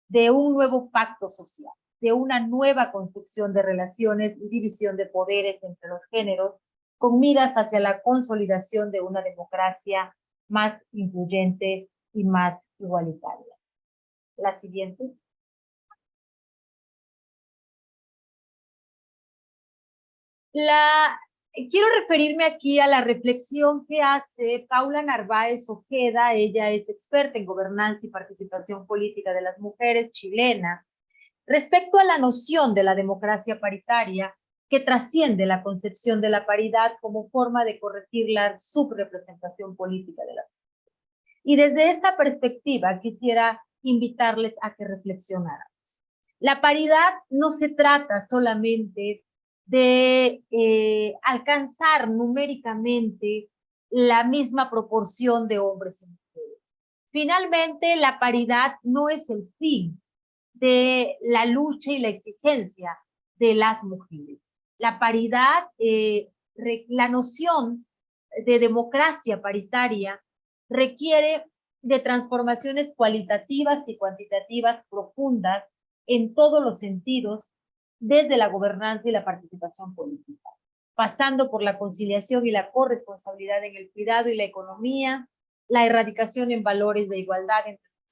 de un nuevo pacto social, de una nueva construcción de relaciones y división de poderes entre los géneros, con miras hacia la consolidación de una democracia más incluyente y más igualitaria. La siguiente. Quiero referirme aquí a la reflexión que hace Paula Narváez Ojeda. Ella es experta en gobernanza y participación política de las mujeres, chilena, respecto a la noción de la democracia paritaria que trasciende la concepción de la paridad como forma de corregir la subrepresentación política de las mujeres. Y desde esta perspectiva quisiera invitarles a que reflexionaran. La paridad no se trata solamente de alcanzar numéricamente la misma proporción de hombres y mujeres. Finalmente, la paridad no es el fin de la lucha y la exigencia de las mujeres. La paridad, la noción de democracia paritaria requiere de transformaciones cualitativas y cuantitativas profundas en todos los sentidos, desde la gobernanza y la participación política, pasando por la conciliación y la corresponsabilidad en el cuidado y la economía, la erradicación en valores de igualdad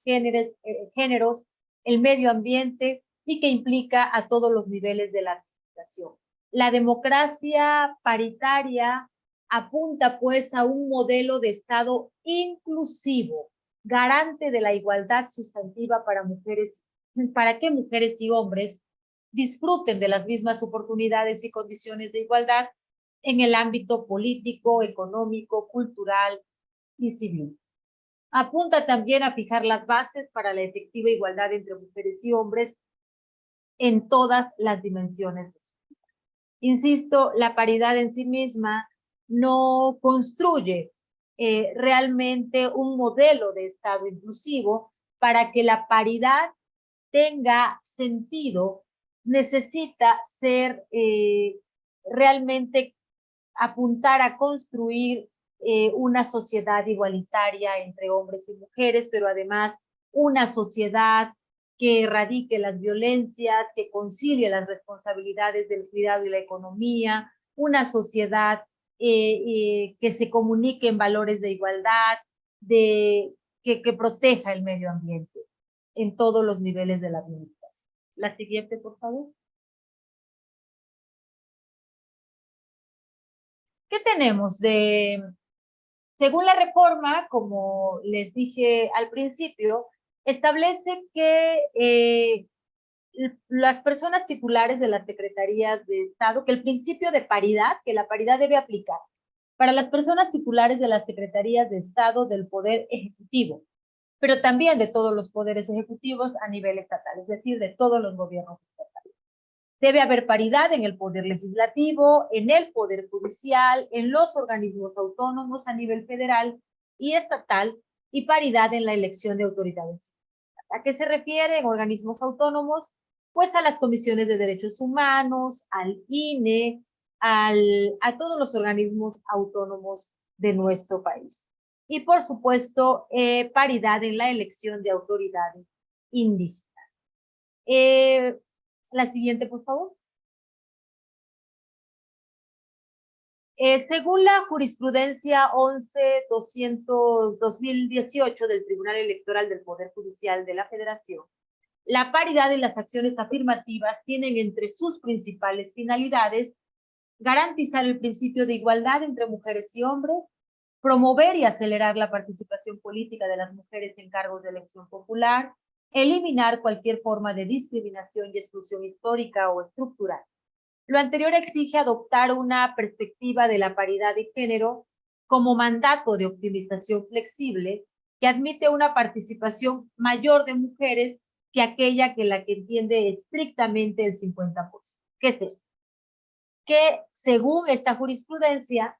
entre géneros, el medio ambiente y que implica a todos los niveles de la administración. La democracia paritaria apunta pues a un modelo de Estado inclusivo, garante de la igualdad sustantiva para que mujeres y hombres disfruten de las mismas oportunidades y condiciones de igualdad en el ámbito político, económico, cultural y civil. Apunta también a fijar las bases para la efectiva igualdad entre mujeres y hombres en todas las dimensiones. Insisto, la paridad en sí misma no construye realmente un modelo de Estado inclusivo. Para que la paridad tenga sentido, necesita ser realmente apuntar a construir una sociedad igualitaria entre hombres y mujeres, pero además una sociedad que erradique las violencias, que concilie las responsabilidades del cuidado y la economía, una sociedad que se comunique en valores de igualdad, que proteja el medio ambiente en todos los niveles de la administración. La siguiente, por favor. ¿Qué tenemos según la reforma, como les dije al principio, establece que las personas titulares de las secretarías de Estado, que el principio de paridad, que la paridad debe aplicar para las personas titulares de las secretarías de Estado del Poder Ejecutivo, pero también de todos los poderes ejecutivos a nivel estatal, es decir, de todos los gobiernos estatales. Debe haber paridad en el poder legislativo, en el poder judicial, en los organismos autónomos a nivel federal y estatal, y paridad en la elección de autoridades. ¿A qué se refiere en organismos autónomos? Pues a las comisiones de derechos humanos, al INE, a todos los organismos autónomos de nuestro país. Y por supuesto, paridad en la elección de autoridades indígenas. La siguiente, por favor. Según la jurisprudencia 11-200-2018 del Tribunal Electoral del Poder Judicial de la Federación, la paridad en las acciones afirmativas tienen entre sus principales finalidades garantizar el principio de igualdad entre mujeres y hombres, promover y acelerar la participación política de las mujeres en cargos de elección popular, eliminar cualquier forma de discriminación y exclusión histórica o estructural. Lo anterior exige adoptar una perspectiva de la paridad de género como mandato de optimización flexible que admite una participación mayor de mujeres que aquella que la que entiende estrictamente el 50%. ¿Qué es esto? Que según esta jurisprudencia,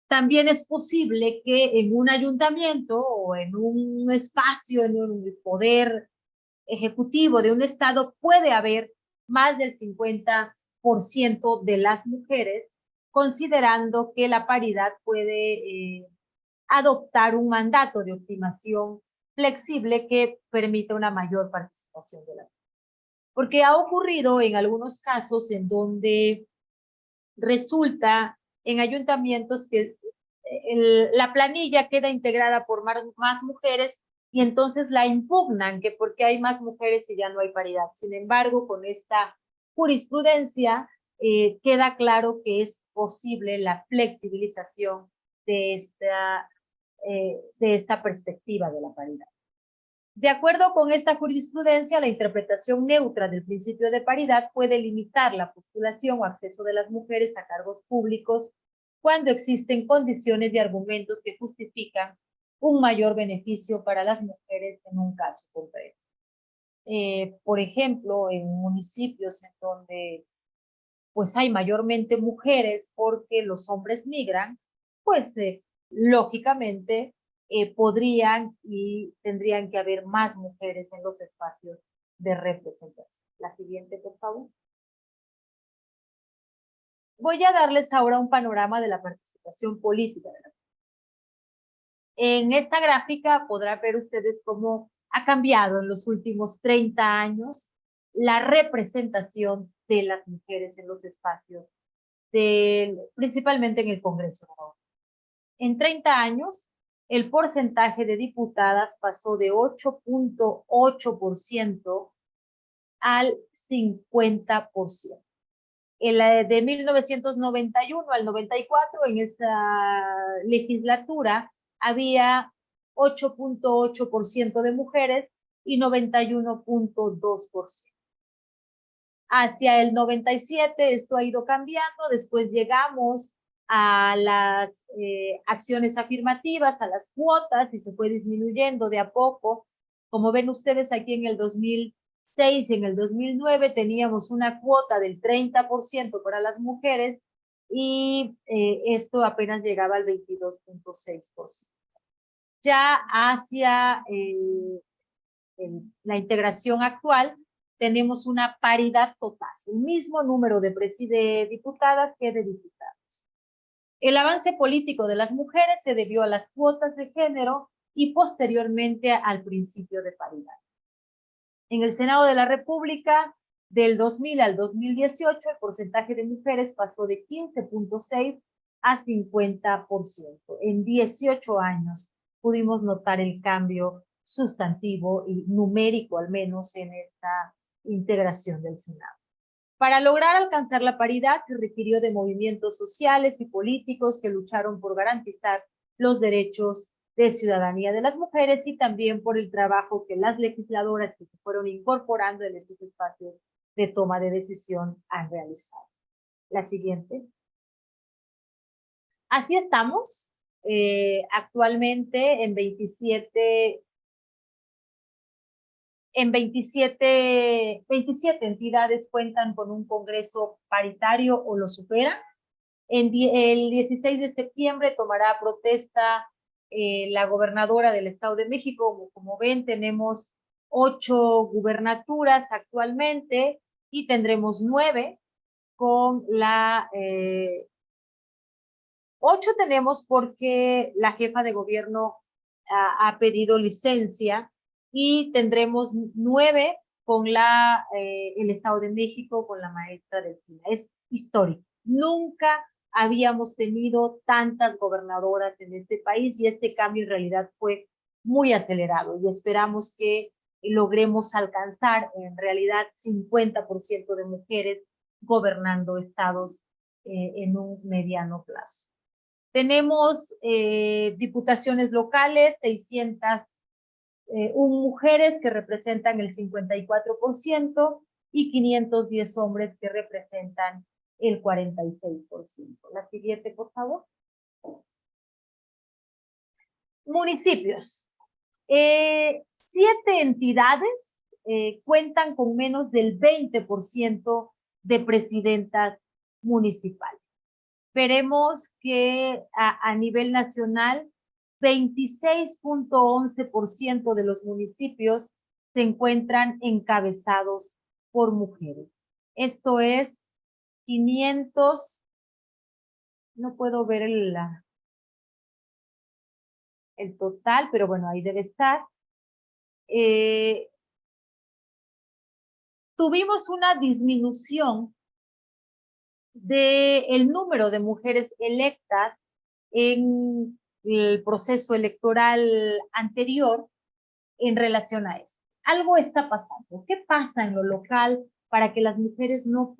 también es posible que en un ayuntamiento o en un espacio, en un poder ejecutivo de un estado, puede haber más del 50% de las mujeres, considerando que la paridad puede adoptar un mandato de optimización flexible que permita una mayor participación de la mujer. Porque ha ocurrido en algunos casos en donde resulta en ayuntamientos que la planilla queda integrada por más mujeres y entonces la impugnan, que porque hay más mujeres y ya no hay paridad. Sin embargo, con esta jurisprudencia queda claro que es posible la flexibilización de esta perspectiva de la paridad. De acuerdo con esta jurisprudencia, la interpretación neutra del principio de paridad puede limitar la postulación o acceso de las mujeres a cargos públicos cuando existen condiciones y argumentos que justifican un mayor beneficio para las mujeres en un caso concreto. Por ejemplo, en municipios en donde pues hay mayormente mujeres porque los hombres migran, pues lógicamente podrían y tendrían que haber más mujeres en los espacios de representación. La siguiente, por favor. Voy a darles ahora un panorama de la participación política de la mujer. En esta gráfica podrán ver ustedes cómo ha cambiado en los últimos 30 años la representación de las mujeres en los espacios, principalmente en el Congreso. En 30 años, el porcentaje de diputadas pasó de 8.8% al 50%. De 1991 al 94, en esta legislatura, había 8.8% de mujeres y 91.2%. Hacia el 97 esto ha ido cambiando, después llegamos a las acciones afirmativas, a las cuotas, y se fue disminuyendo de a poco. Como ven ustedes aquí en el 2006 y en el 2009 teníamos una cuota del 30% para las mujeres y esto apenas llegaba al 22.6%. Ya hacia la integración actual, tenemos una paridad total, el mismo número de diputadas que de diputados. El avance político de las mujeres se debió a las cuotas de género y posteriormente al principio de paridad. En el Senado de la República, del 2000 al 2018, el porcentaje de mujeres pasó de 15.6 a 50%. En 18 años pudimos notar el cambio sustantivo y numérico, al menos en esta integración del Senado. Para lograr alcanzar la paridad se requirió de movimientos sociales y políticos que lucharon por garantizar los derechos de ciudadanía de las mujeres y también por el trabajo que las legisladoras que se fueron incorporando en estos espacios de toma de decisión han realizado. La siguiente. Así estamos. Actualmente en 27 entidades cuentan con un congreso paritario o lo superan. El 16 de septiembre tomará protesta la gobernadora del Estado de México. Como ven, tenemos 8 gubernaturas actualmente y tendremos 9 con 8 tenemos porque la jefa de gobierno ha pedido licencia y tendremos 9 con el Estado de México, con la maestra Delfina. Es histórico. Nunca habíamos tenido tantas gobernadoras en este país y este cambio en realidad fue muy acelerado y esperamos que logremos alcanzar en realidad 50% de mujeres gobernando estados en un mediano plazo. Tenemos diputaciones locales, 601 mujeres que representan el 54%, y 510 hombres que representan el 46%. La siguiente, por favor. Municipios. 7 entidades cuentan con menos del 20% de presidentas municipales. Veremos que a nivel nacional, 26.11% de los municipios se encuentran encabezados por mujeres. Esto es 500, no puedo ver el total, pero bueno, ahí debe estar. Tuvimos una disminución del número de mujeres electas en el proceso electoral anterior en relación a esto. Algo está pasando. ¿Qué pasa en lo local para que las mujeres no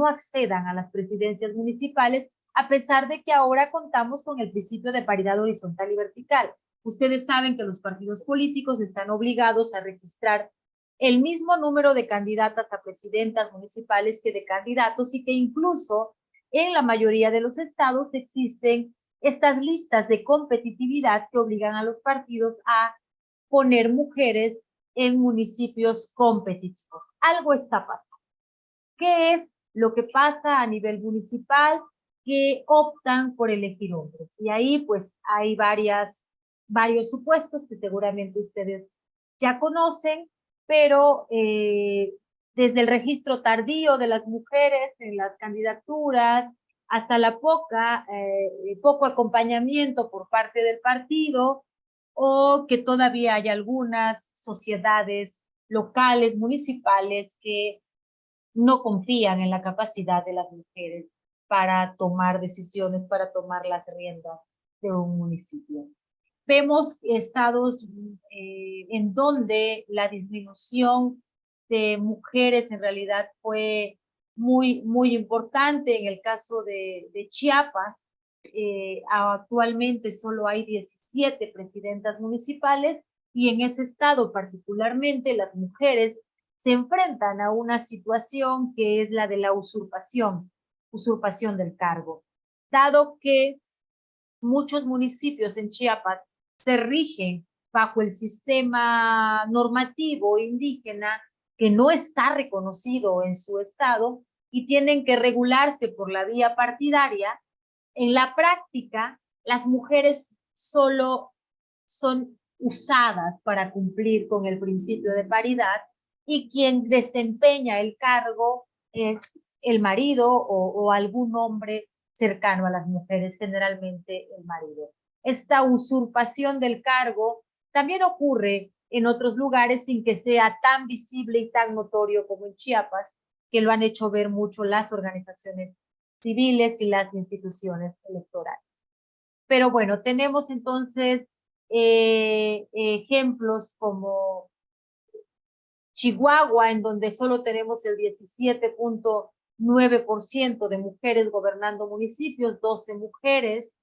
accedan a las presidencias municipales, a pesar de que ahora contamos con el principio de paridad horizontal y vertical? Ustedes saben que los partidos políticos están obligados a registrar el mismo número de candidatas a presidentas municipales que de candidatos, y que incluso en la mayoría de los estados existen estas listas de competitividad que obligan a los partidos a poner mujeres en municipios competitivos. Algo está pasando. ¿Qué es lo que pasa a nivel municipal? Que optan por elegir hombres. Y ahí pues hay varios supuestos que seguramente ustedes ya conocen, pero desde el registro tardío de las mujeres en las candidaturas hasta la poco acompañamiento por parte del partido, o que todavía hay algunas sociedades locales, municipales, que no confían en la capacidad de las mujeres para tomar decisiones, para tomar las riendas de un municipio. Vemos estados en donde la disminución de mujeres en realidad fue muy importante. En el caso de Chiapas, actualmente solo hay 17 presidentas municipales, y en ese estado particularmente las mujeres se enfrentan a una situación que es la de la usurpación del cargo. Dado que muchos municipios en Chiapas se rigen bajo el sistema normativo indígena que no está reconocido en su estado y tienen que regularse por la vía partidaria, en la práctica las mujeres solo son usadas para cumplir con el principio de paridad, y quien desempeña el cargo es el marido o algún hombre cercano a las mujeres, generalmente el marido. Esta usurpación del cargo también ocurre en otros lugares sin que sea tan visible y tan notorio como en Chiapas, que lo han hecho ver mucho las organizaciones civiles y las instituciones electorales. Pero bueno, tenemos entonces ejemplos como Chihuahua, en donde solo tenemos el 17.9% de mujeres gobernando municipios, 12 mujeres.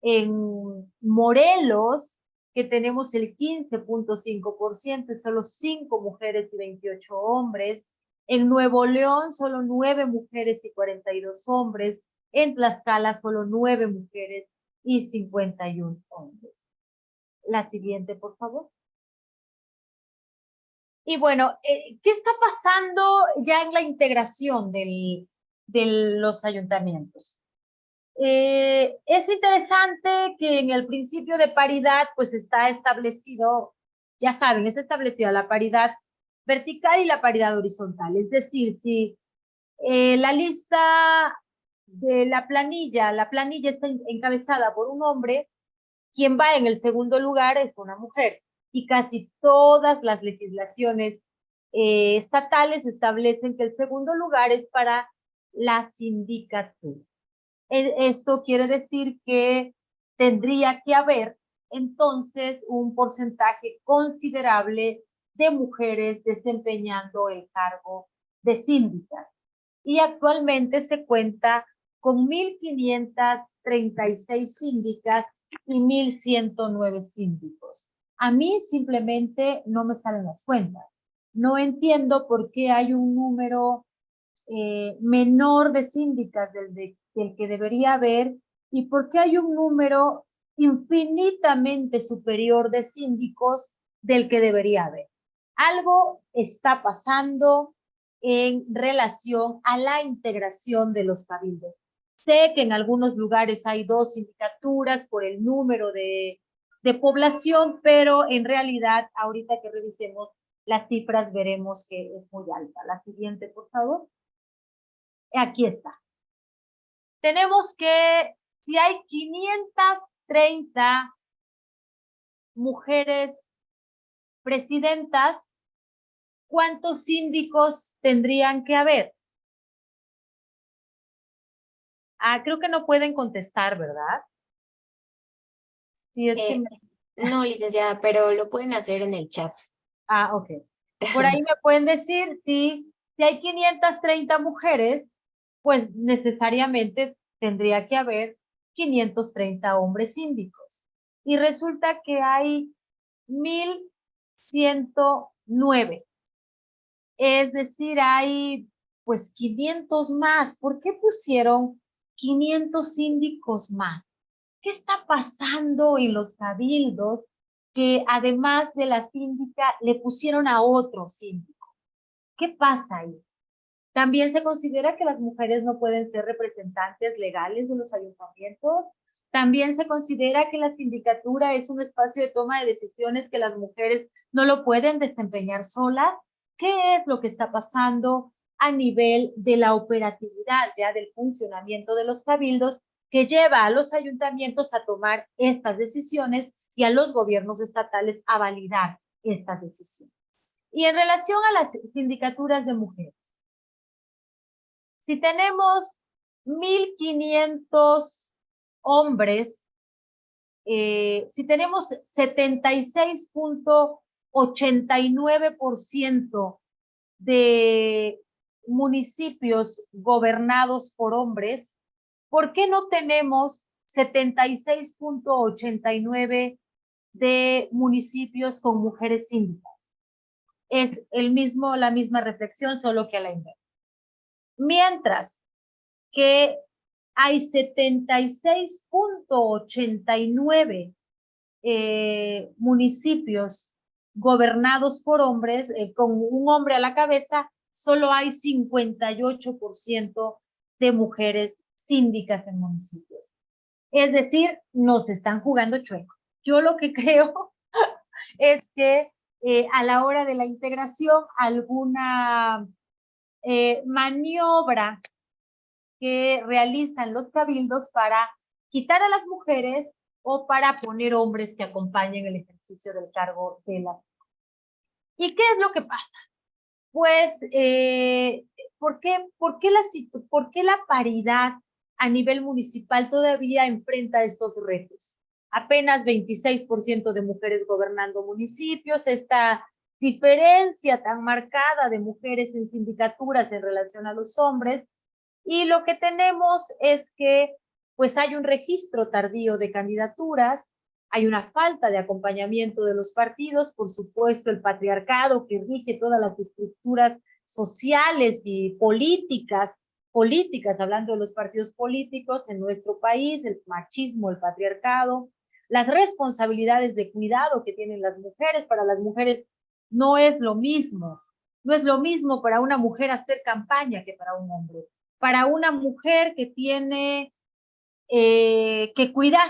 En Morelos, que tenemos el 15.5%, solo 5 mujeres y 28 hombres. En Nuevo León, solo 9 mujeres y 42 hombres. En Tlaxcala, solo 9 mujeres y 51 hombres. La siguiente, por favor. Y bueno, ¿qué está pasando ya en la integración de los ayuntamientos? Es interesante que en el principio de paridad pues está establecido, ya saben, está establecida la paridad vertical y la paridad horizontal. Es decir, si la lista de la planilla está encabezada por un hombre, quien va en el segundo lugar es una mujer. Y casi todas las legislaciones estatales establecen que el segundo lugar es para la sindicatura. Esto quiere decir que tendría que haber entonces un porcentaje considerable de mujeres desempeñando el cargo de síndica. Y actualmente se cuenta con 1.536 síndicas y 1.109 síndicos. A mí simplemente no me salen las cuentas. no entiendo por qué hay un número menor de síndicas del que debería haber y por qué hay un número infinitamente superior de síndicos del que debería haber. Algo está pasando en relación a la integración de los cabildos. Sé que en algunos lugares hay 2 sindicaturas por el número de población, pero en realidad, ahorita que revisemos las cifras, veremos que es muy alta. La siguiente, por favor. Aquí está. Tenemos que, si hay 530 mujeres presidentas, ¿cuántos síndicos tendrían que haber? Creo que no pueden contestar, ¿verdad? Sí, es que No, licenciada, pero lo pueden hacer en el chat. ok. Por ahí me pueden decir si hay 530 mujeres, pues necesariamente tendría que haber 530 hombres síndicos. Y resulta que hay 1109. Es decir, hay pues 500 más. ¿Por qué pusieron 500 síndicos más? ¿Qué está pasando en los cabildos que además de la síndica le pusieron a otro síndico? ¿Qué pasa ahí? También se considera que las mujeres no pueden ser representantes legales de los ayuntamientos. También se considera que la sindicatura es un espacio de toma de decisiones que las mujeres no lo pueden desempeñar solas. ¿Qué es lo que está pasando a nivel de la operatividad, ya del funcionamiento de los cabildos, que lleva a los ayuntamientos a tomar estas decisiones y a los gobiernos estatales a validar estas decisiones? Y en relación a las sindicaturas de mujeres, si tenemos 1,500 hombres, si tenemos 76.89% de municipios gobernados por hombres, ¿por qué no tenemos 76.89% de municipios con mujeres síndicas? Es la misma reflexión, solo que a la inversa. Mientras que hay 76.89 municipios gobernados por hombres, con un hombre a la cabeza, solo hay 58% de mujeres síndicas en municipios. Es decir, nos están jugando chueco. Yo lo que creo es que a la hora de la integración, alguna maniobra que realizan los cabildos para quitar a las mujeres o para poner hombres que acompañen el ejercicio del cargo de las mujeres. ¿Y qué es lo que pasa? Pues, ¿por qué la paridad a nivel municipal todavía enfrenta estos retos? Apenas 26% de mujeres gobernando municipios, esta diferencia tan marcada de mujeres en sindicaturas en relación a los hombres, y lo que tenemos es que pues hay un registro tardío de candidaturas, hay una falta de acompañamiento de los partidos, por supuesto el patriarcado que rige todas las estructuras sociales y políticas, hablando de los partidos políticos en nuestro país, el machismo, el patriarcado, las responsabilidades de cuidado que tienen las mujeres. Para las mujeres no es lo mismo para una mujer hacer campaña que para un hombre. Para una mujer que tiene que cuidar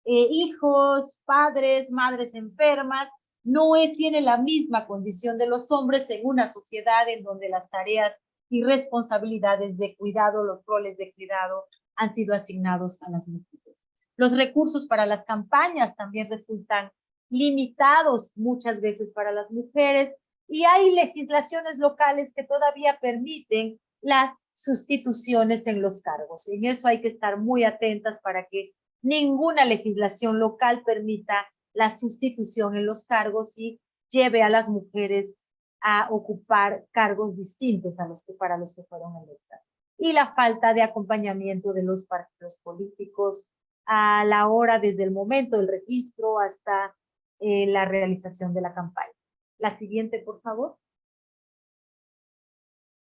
hijos, padres, madres enfermas, no tiene la misma condición de los hombres en una sociedad en donde las tareas y responsabilidades de cuidado, los roles de cuidado han sido asignados a las mujeres. Los recursos para las campañas también resultan limitados muchas veces para las mujeres y hay legislaciones locales que todavía permiten las sustituciones en los cargos. En eso hay que estar muy atentas para que ninguna legislación local permita la sustitución en los cargos y lleve a las mujeres a ocupar cargos distintos a para los que fueron electas. Y la falta de acompañamiento de los partidos políticos a la hora, desde el momento del registro hasta la realización de la campaña. La siguiente, por favor.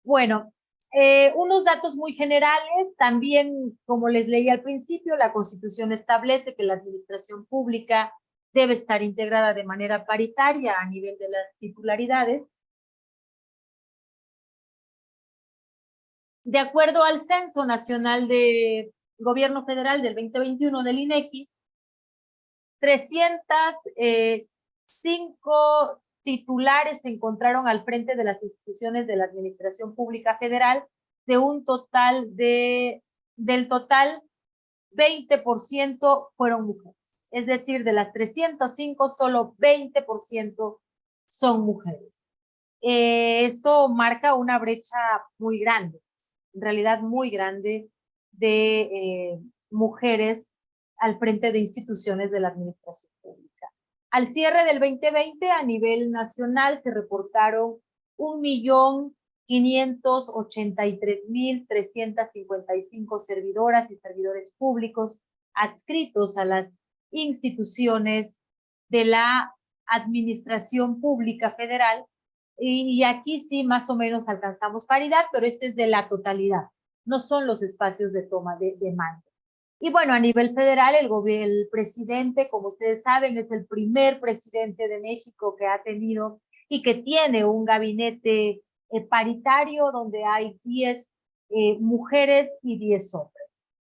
Bueno, unos datos muy generales, también, como les leí al principio, la Constitución establece que la administración pública debe estar integrada de manera paritaria a nivel de las titularidades. De acuerdo al Censo Nacional de Gobierno Federal del 2021 del INEGI, 305 titulares se encontraron al frente de las instituciones de la Administración Pública Federal, de un total del total, 20% fueron mujeres. Es decir, de las 305, solo 20% son mujeres. Esto marca una brecha muy grande, en realidad muy grande, de mujeres al frente de instituciones de la administración pública. Al cierre del 2020, a nivel nacional, se reportaron 1.583.355 servidoras y servidores públicos adscritos a las instituciones de la Administración Pública Federal, y aquí sí más o menos alcanzamos paridad, pero este es de la totalidad, no son los espacios de toma de mando. Y bueno, a nivel federal, el presidente, como ustedes saben, es el primer presidente de México que ha tenido y que tiene un gabinete paritario donde hay 10 mujeres y 10 hombres.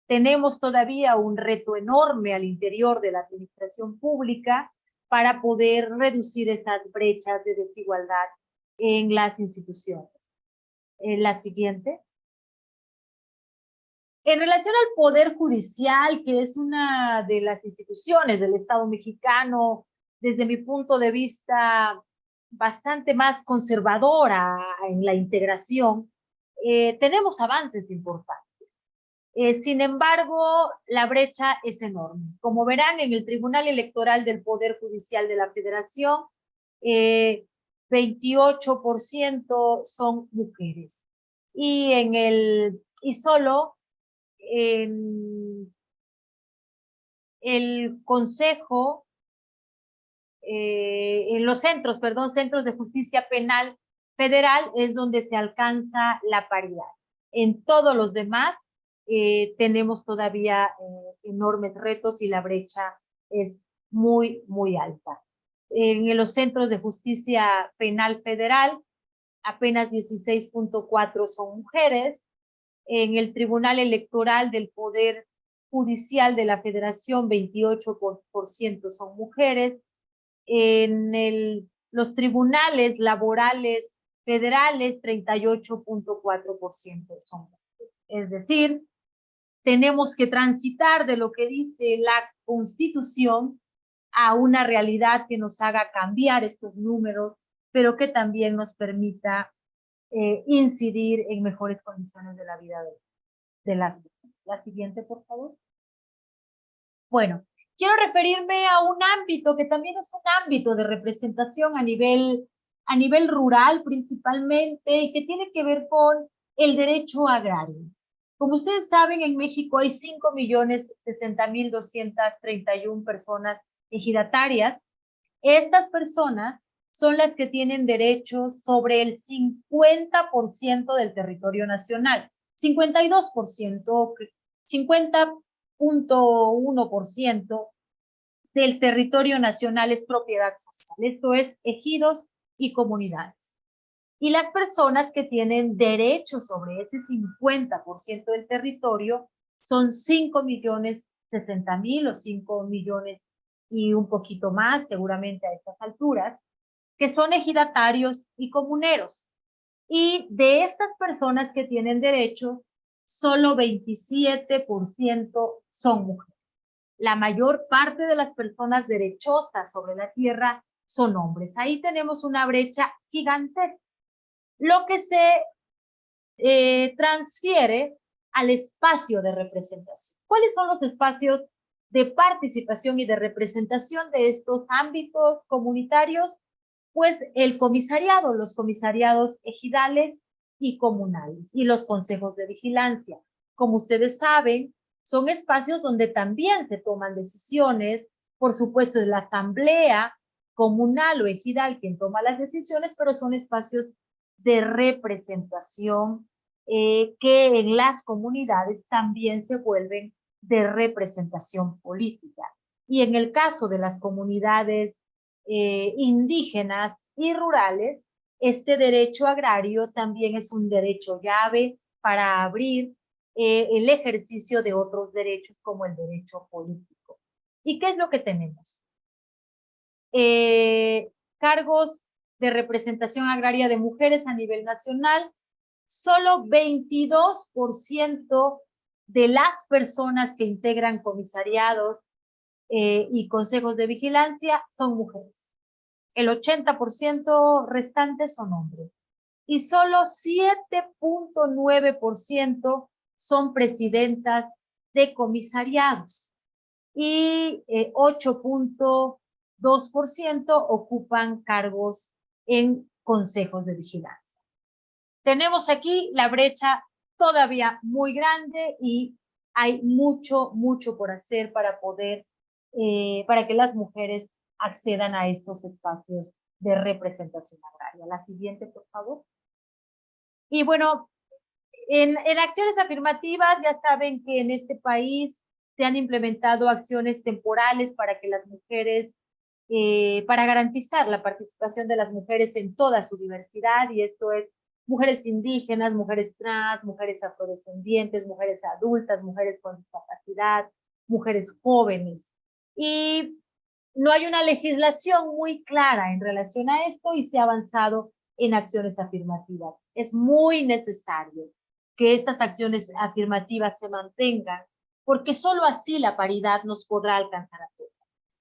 Tenemos todavía un reto enorme al interior de la administración pública para poder reducir esas brechas de desigualdad en las instituciones. La siguiente. En relación al Poder Judicial, que es una de las instituciones del Estado mexicano, desde mi punto de vista, bastante más conservadora en la integración, tenemos avances importantes. Sin embargo, la brecha es enorme. Como verán, en el Tribunal Electoral del Poder Judicial de la Federación, 28% son mujeres. Y solo en el Consejo, en los centros de justicia penal federal es donde se alcanza la paridad. En todos los demás tenemos todavía enormes retos y la brecha es muy, muy alta. En los centros de justicia penal federal, apenas 16.4 son mujeres. En el Tribunal Electoral del Poder Judicial de la Federación, 28% son mujeres. En los tribunales laborales federales, 38.4% son mujeres. Es decir, tenemos que transitar de lo que dice la Constitución a una realidad que nos haga cambiar estos números, pero que también nos permita incidir en mejores condiciones de la vida de las personas. La siguiente, por favor. Bueno, quiero referirme a un ámbito que también es un ámbito de representación a nivel rural principalmente, y que tiene que ver con el derecho agrario. Como ustedes saben, en México hay 5.060.231 personas ejidatarias. Estas personas son las que tienen derechos sobre el 50% del territorio nacional. 52%, 50.1% del territorio nacional es propiedad social. Esto es ejidos y comunidades. Y las personas que tienen derechos sobre ese 50% del territorio son 5.060.000 o 5 millones y un poquito más, seguramente a estas alturas, que son ejidatarios y comuneros. Y de estas personas que tienen derechos, solo 27% son mujeres. La mayor parte de las personas derechosas sobre la tierra son hombres. Ahí tenemos una brecha gigantesca, lo que se transfiere al espacio de representación. ¿Cuáles son los espacios de participación y de representación de estos ámbitos comunitarios? Pues el comisariado, los comisariados ejidales y comunales, y los consejos de vigilancia. Como ustedes saben, son espacios donde también se toman decisiones. Por supuesto, es la asamblea comunal o ejidal quien toma las decisiones, pero son espacios de representación que en las comunidades también se vuelven de representación política. Y en el caso de las comunidades indígenas y rurales, este derecho agrario también es un derecho llave para abrir el ejercicio de otros derechos como el derecho político. ¿Y qué es lo que tenemos? Cargos de representación agraria de mujeres a nivel nacional, solo 22% de las personas que integran comisariados y consejos de vigilancia son mujeres. El 80% restante son hombres. Y solo 7.9% son presidentas de comisariados. Y 8.2% ocupan cargos en consejos de vigilancia. Tenemos aquí la brecha todavía muy grande y hay mucho por hacer para poder, para que las mujeres accedan a estos espacios de representación agraria. La siguiente, por favor. Y bueno, en acciones afirmativas ya saben que en este país se han implementado acciones temporales para que las mujeres, para garantizar la participación de las mujeres en toda su diversidad, y esto es mujeres indígenas, mujeres trans, mujeres afrodescendientes, mujeres adultas, mujeres con discapacidad, mujeres jóvenes. Y no hay una legislación muy clara en relación a esto y se ha avanzado en acciones afirmativas. Es muy necesario que estas acciones afirmativas se mantengan, porque solo así la paridad nos podrá alcanzar a todos.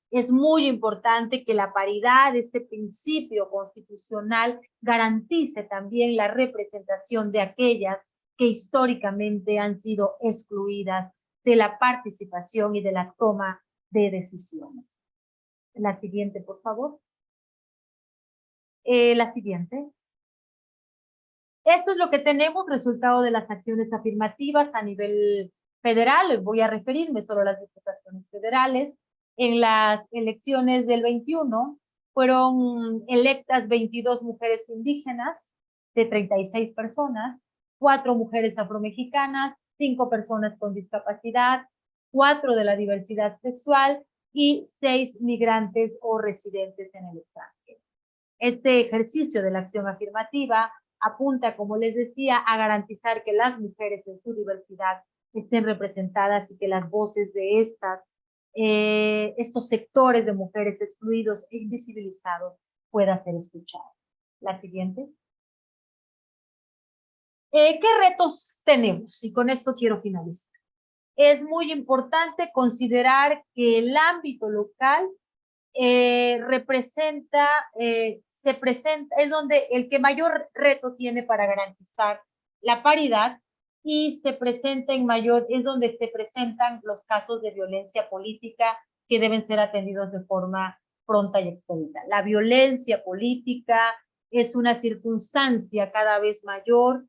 Es muy importante que la paridad, este principio constitucional, garantice también la representación de aquellas que históricamente han sido excluidas de la participación y de la toma de decisiones. La siguiente, por favor. La siguiente. Esto es lo que tenemos, resultado de las acciones afirmativas a nivel federal. Voy a referirme solo a las diputaciones federales. En las elecciones del 21 fueron electas 22 mujeres indígenas de 36 personas, 4 mujeres afromexicanas, 5 personas con discapacidad, 4 de la diversidad sexual y 6 migrantes o residentes en el extranjero. Este ejercicio de la acción afirmativa apunta, como les decía, a garantizar que las mujeres en su diversidad estén representadas y que las voces de estos sectores de mujeres excluidos e invisibilizados puedan ser escuchadas. La siguiente. ¿Qué retos tenemos? Y con esto quiero finalizar. Es muy importante considerar que el ámbito local es donde el que mayor reto tiene para garantizar la paridad y es donde se presentan los casos de violencia política que deben ser atendidos de forma pronta y expedita. La violencia política es una circunstancia cada vez mayor.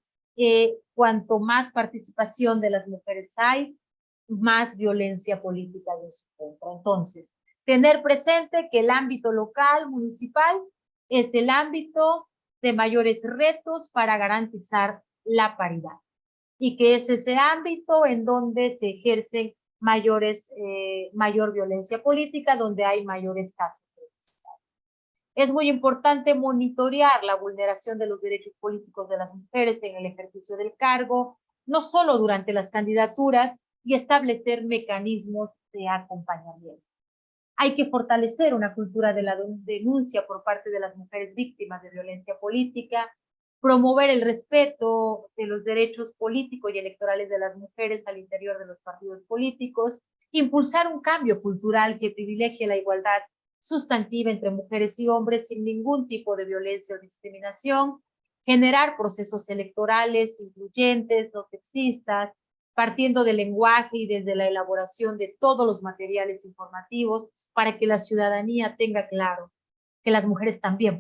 Cuanto más participación de las mujeres hay, más violencia política les encuentra. Entonces, tener presente que el ámbito local, municipal, es el ámbito de mayores retos para garantizar la paridad y que es ese ámbito en donde se ejercen mayor violencia política, donde hay mayores casos de necesidad. Es muy importante monitorear la vulneración de los derechos políticos de las mujeres en el ejercicio del cargo, no solo durante las candidaturas, y establecer mecanismos de acompañamiento. Hay que fortalecer una cultura de la denuncia por parte de las mujeres víctimas de violencia política, promover el respeto de los derechos políticos y electorales de las mujeres al interior de los partidos políticos, impulsar un cambio cultural que privilegie la igualdad sustantiva entre mujeres y hombres sin ningún tipo de violencia o discriminación, generar procesos electorales incluyentes, no sexistas, partiendo del lenguaje y desde la elaboración de todos los materiales informativos para que la ciudadanía tenga claro que las mujeres también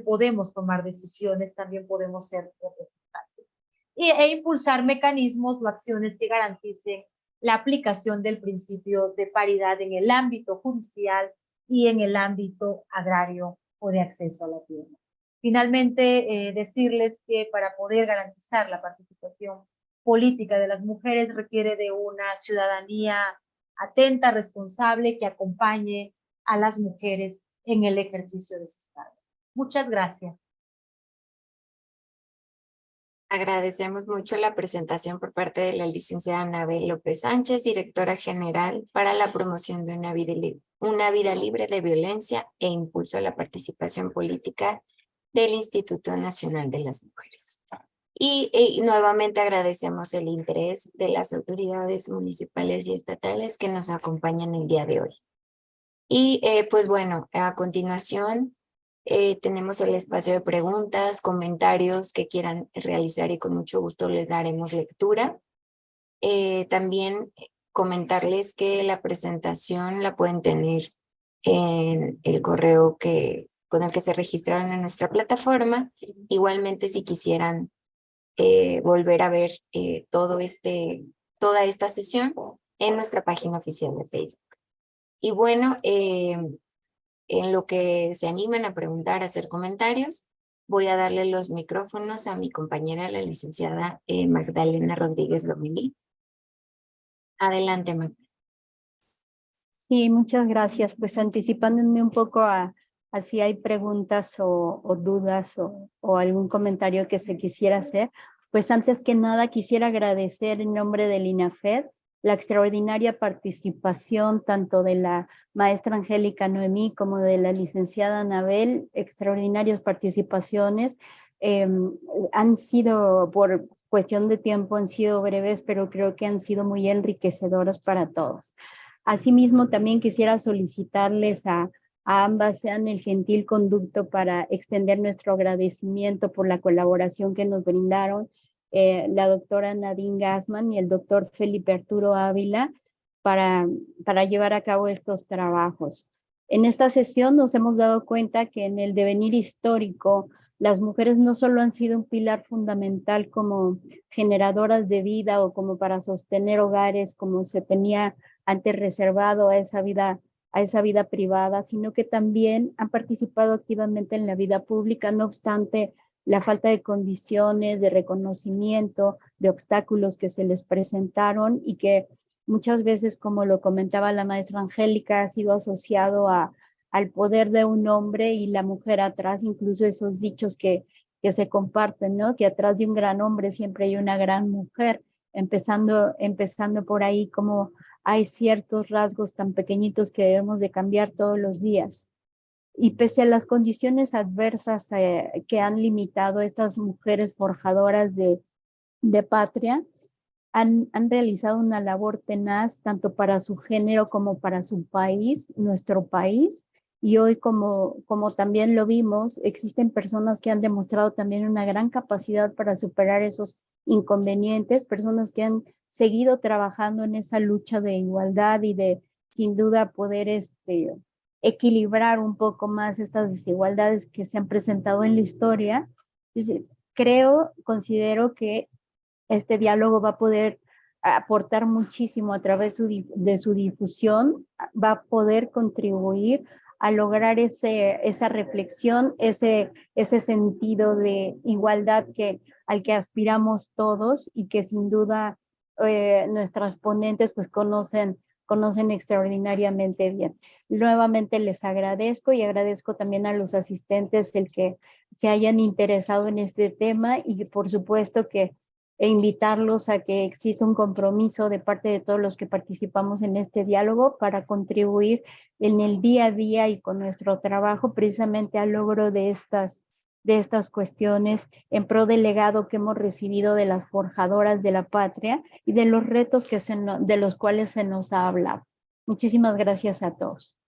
podemos tomar decisiones, también podemos ser representantes. E impulsar mecanismos o acciones que garanticen la aplicación del principio de paridad en el ámbito judicial y en el ámbito agrario o de acceso a la tierra. Finalmente, decirles que para poder garantizar la participación política de las mujeres requiere de una ciudadanía atenta, responsable, que acompañe a las mujeres en el ejercicio de sus cargos. Muchas gracias. Agradecemos mucho la presentación por parte de la licenciada Anabel López Sánchez, directora general para la promoción de una vida libre de violencia e impulso a la participación política del Instituto Nacional de las Mujeres. Y nuevamente agradecemos el interés de las autoridades municipales y estatales que nos acompañan el día de hoy. Y pues bueno, a continuación tenemos el espacio de preguntas, comentarios que quieran realizar y con mucho gusto les daremos lectura. También comentarles que la presentación la pueden tener en el correo con el que se registraron en nuestra plataforma. Igualmente, si quisieran volver a ver toda esta sesión en nuestra página oficial de Facebook. Y bueno, en lo que se animan a preguntar, a hacer comentarios, voy a darle los micrófonos a mi compañera, la licenciada Magdalena Rodríguez Lomelí. Adelante, Magdalena. Sí, muchas gracias. Pues anticipándome un poco a si hay preguntas o dudas o algún comentario que se quisiera hacer, pues antes que nada quisiera agradecer en nombre del INAFED la extraordinaria participación tanto de la maestra Angélica Noemí como de la licenciada Anabel, extraordinarias participaciones. Han sido, por cuestión de tiempo, han sido breves, pero creo que han sido muy enriquecedoras para todos. Asimismo, también quisiera solicitarles a ambas sean el gentil conducto para extender nuestro agradecimiento por la colaboración que nos brindaron la doctora Nadine Gassman y el doctor Felipe Arturo Ávila para llevar a cabo estos trabajos. En esta sesión nos hemos dado cuenta que en el devenir histórico las mujeres no solo han sido un pilar fundamental como generadoras de vida o como para sostener hogares como se tenía antes reservado a esa vida privada, sino que también han participado activamente en la vida pública, no obstante la falta de condiciones, de reconocimiento, de obstáculos que se les presentaron y que muchas veces, como lo comentaba la maestra Angélica, ha sido asociado al poder de un hombre y la mujer atrás, incluso esos dichos que se comparten, ¿no? Que atrás de un gran hombre siempre hay una gran mujer, empezando por ahí, como hay ciertos rasgos tan pequeñitos que debemos de cambiar todos los días. Y pese a las condiciones adversas que han limitado a estas mujeres forjadoras de patria, han realizado una labor tenaz tanto para su género como para su país, nuestro país. Y hoy, como también lo vimos, existen personas que han demostrado también una gran capacidad para superar esos inconvenientes, personas que han seguido trabajando en esa lucha de igualdad y de, sin duda, poder equilibrar un poco más estas desigualdades que se han presentado en la historia. Entonces, considero que este diálogo va a poder aportar muchísimo a través de su difusión, va a poder contribuir a lograr esa reflexión, ese sentido de igualdad al que aspiramos todos y que sin duda nuestras ponentes pues conocen extraordinariamente bien. Nuevamente les agradezco y agradezco también a los asistentes el que se hayan interesado en este tema y por supuesto que invitarlos a que exista un compromiso de parte de todos los que participamos en este diálogo para contribuir en el día a día y con nuestro trabajo precisamente al logro de estas cuestiones en pro del legado que hemos recibido de las forjadoras de la patria y de los retos de los cuales se nos ha hablado. Muchísimas gracias a todos.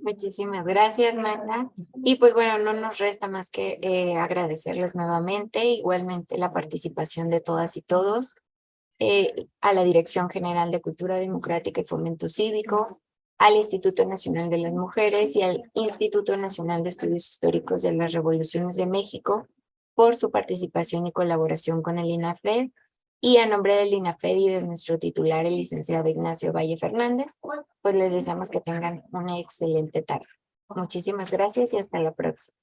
Muchísimas gracias, Magda. Y pues bueno, no nos resta más que agradecerles nuevamente, igualmente la participación de todas y todos, a la Dirección General de Cultura Democrática y Fomento Cívico, al Instituto Nacional de las Mujeres y al Instituto Nacional de Estudios Históricos de las Revoluciones de México por su participación y colaboración con el INAFED. Y a nombre del INAFED y de nuestro titular, el licenciado Ignacio Valle Fernández, pues les deseamos que tengan una excelente tarde. Muchísimas gracias y hasta la próxima.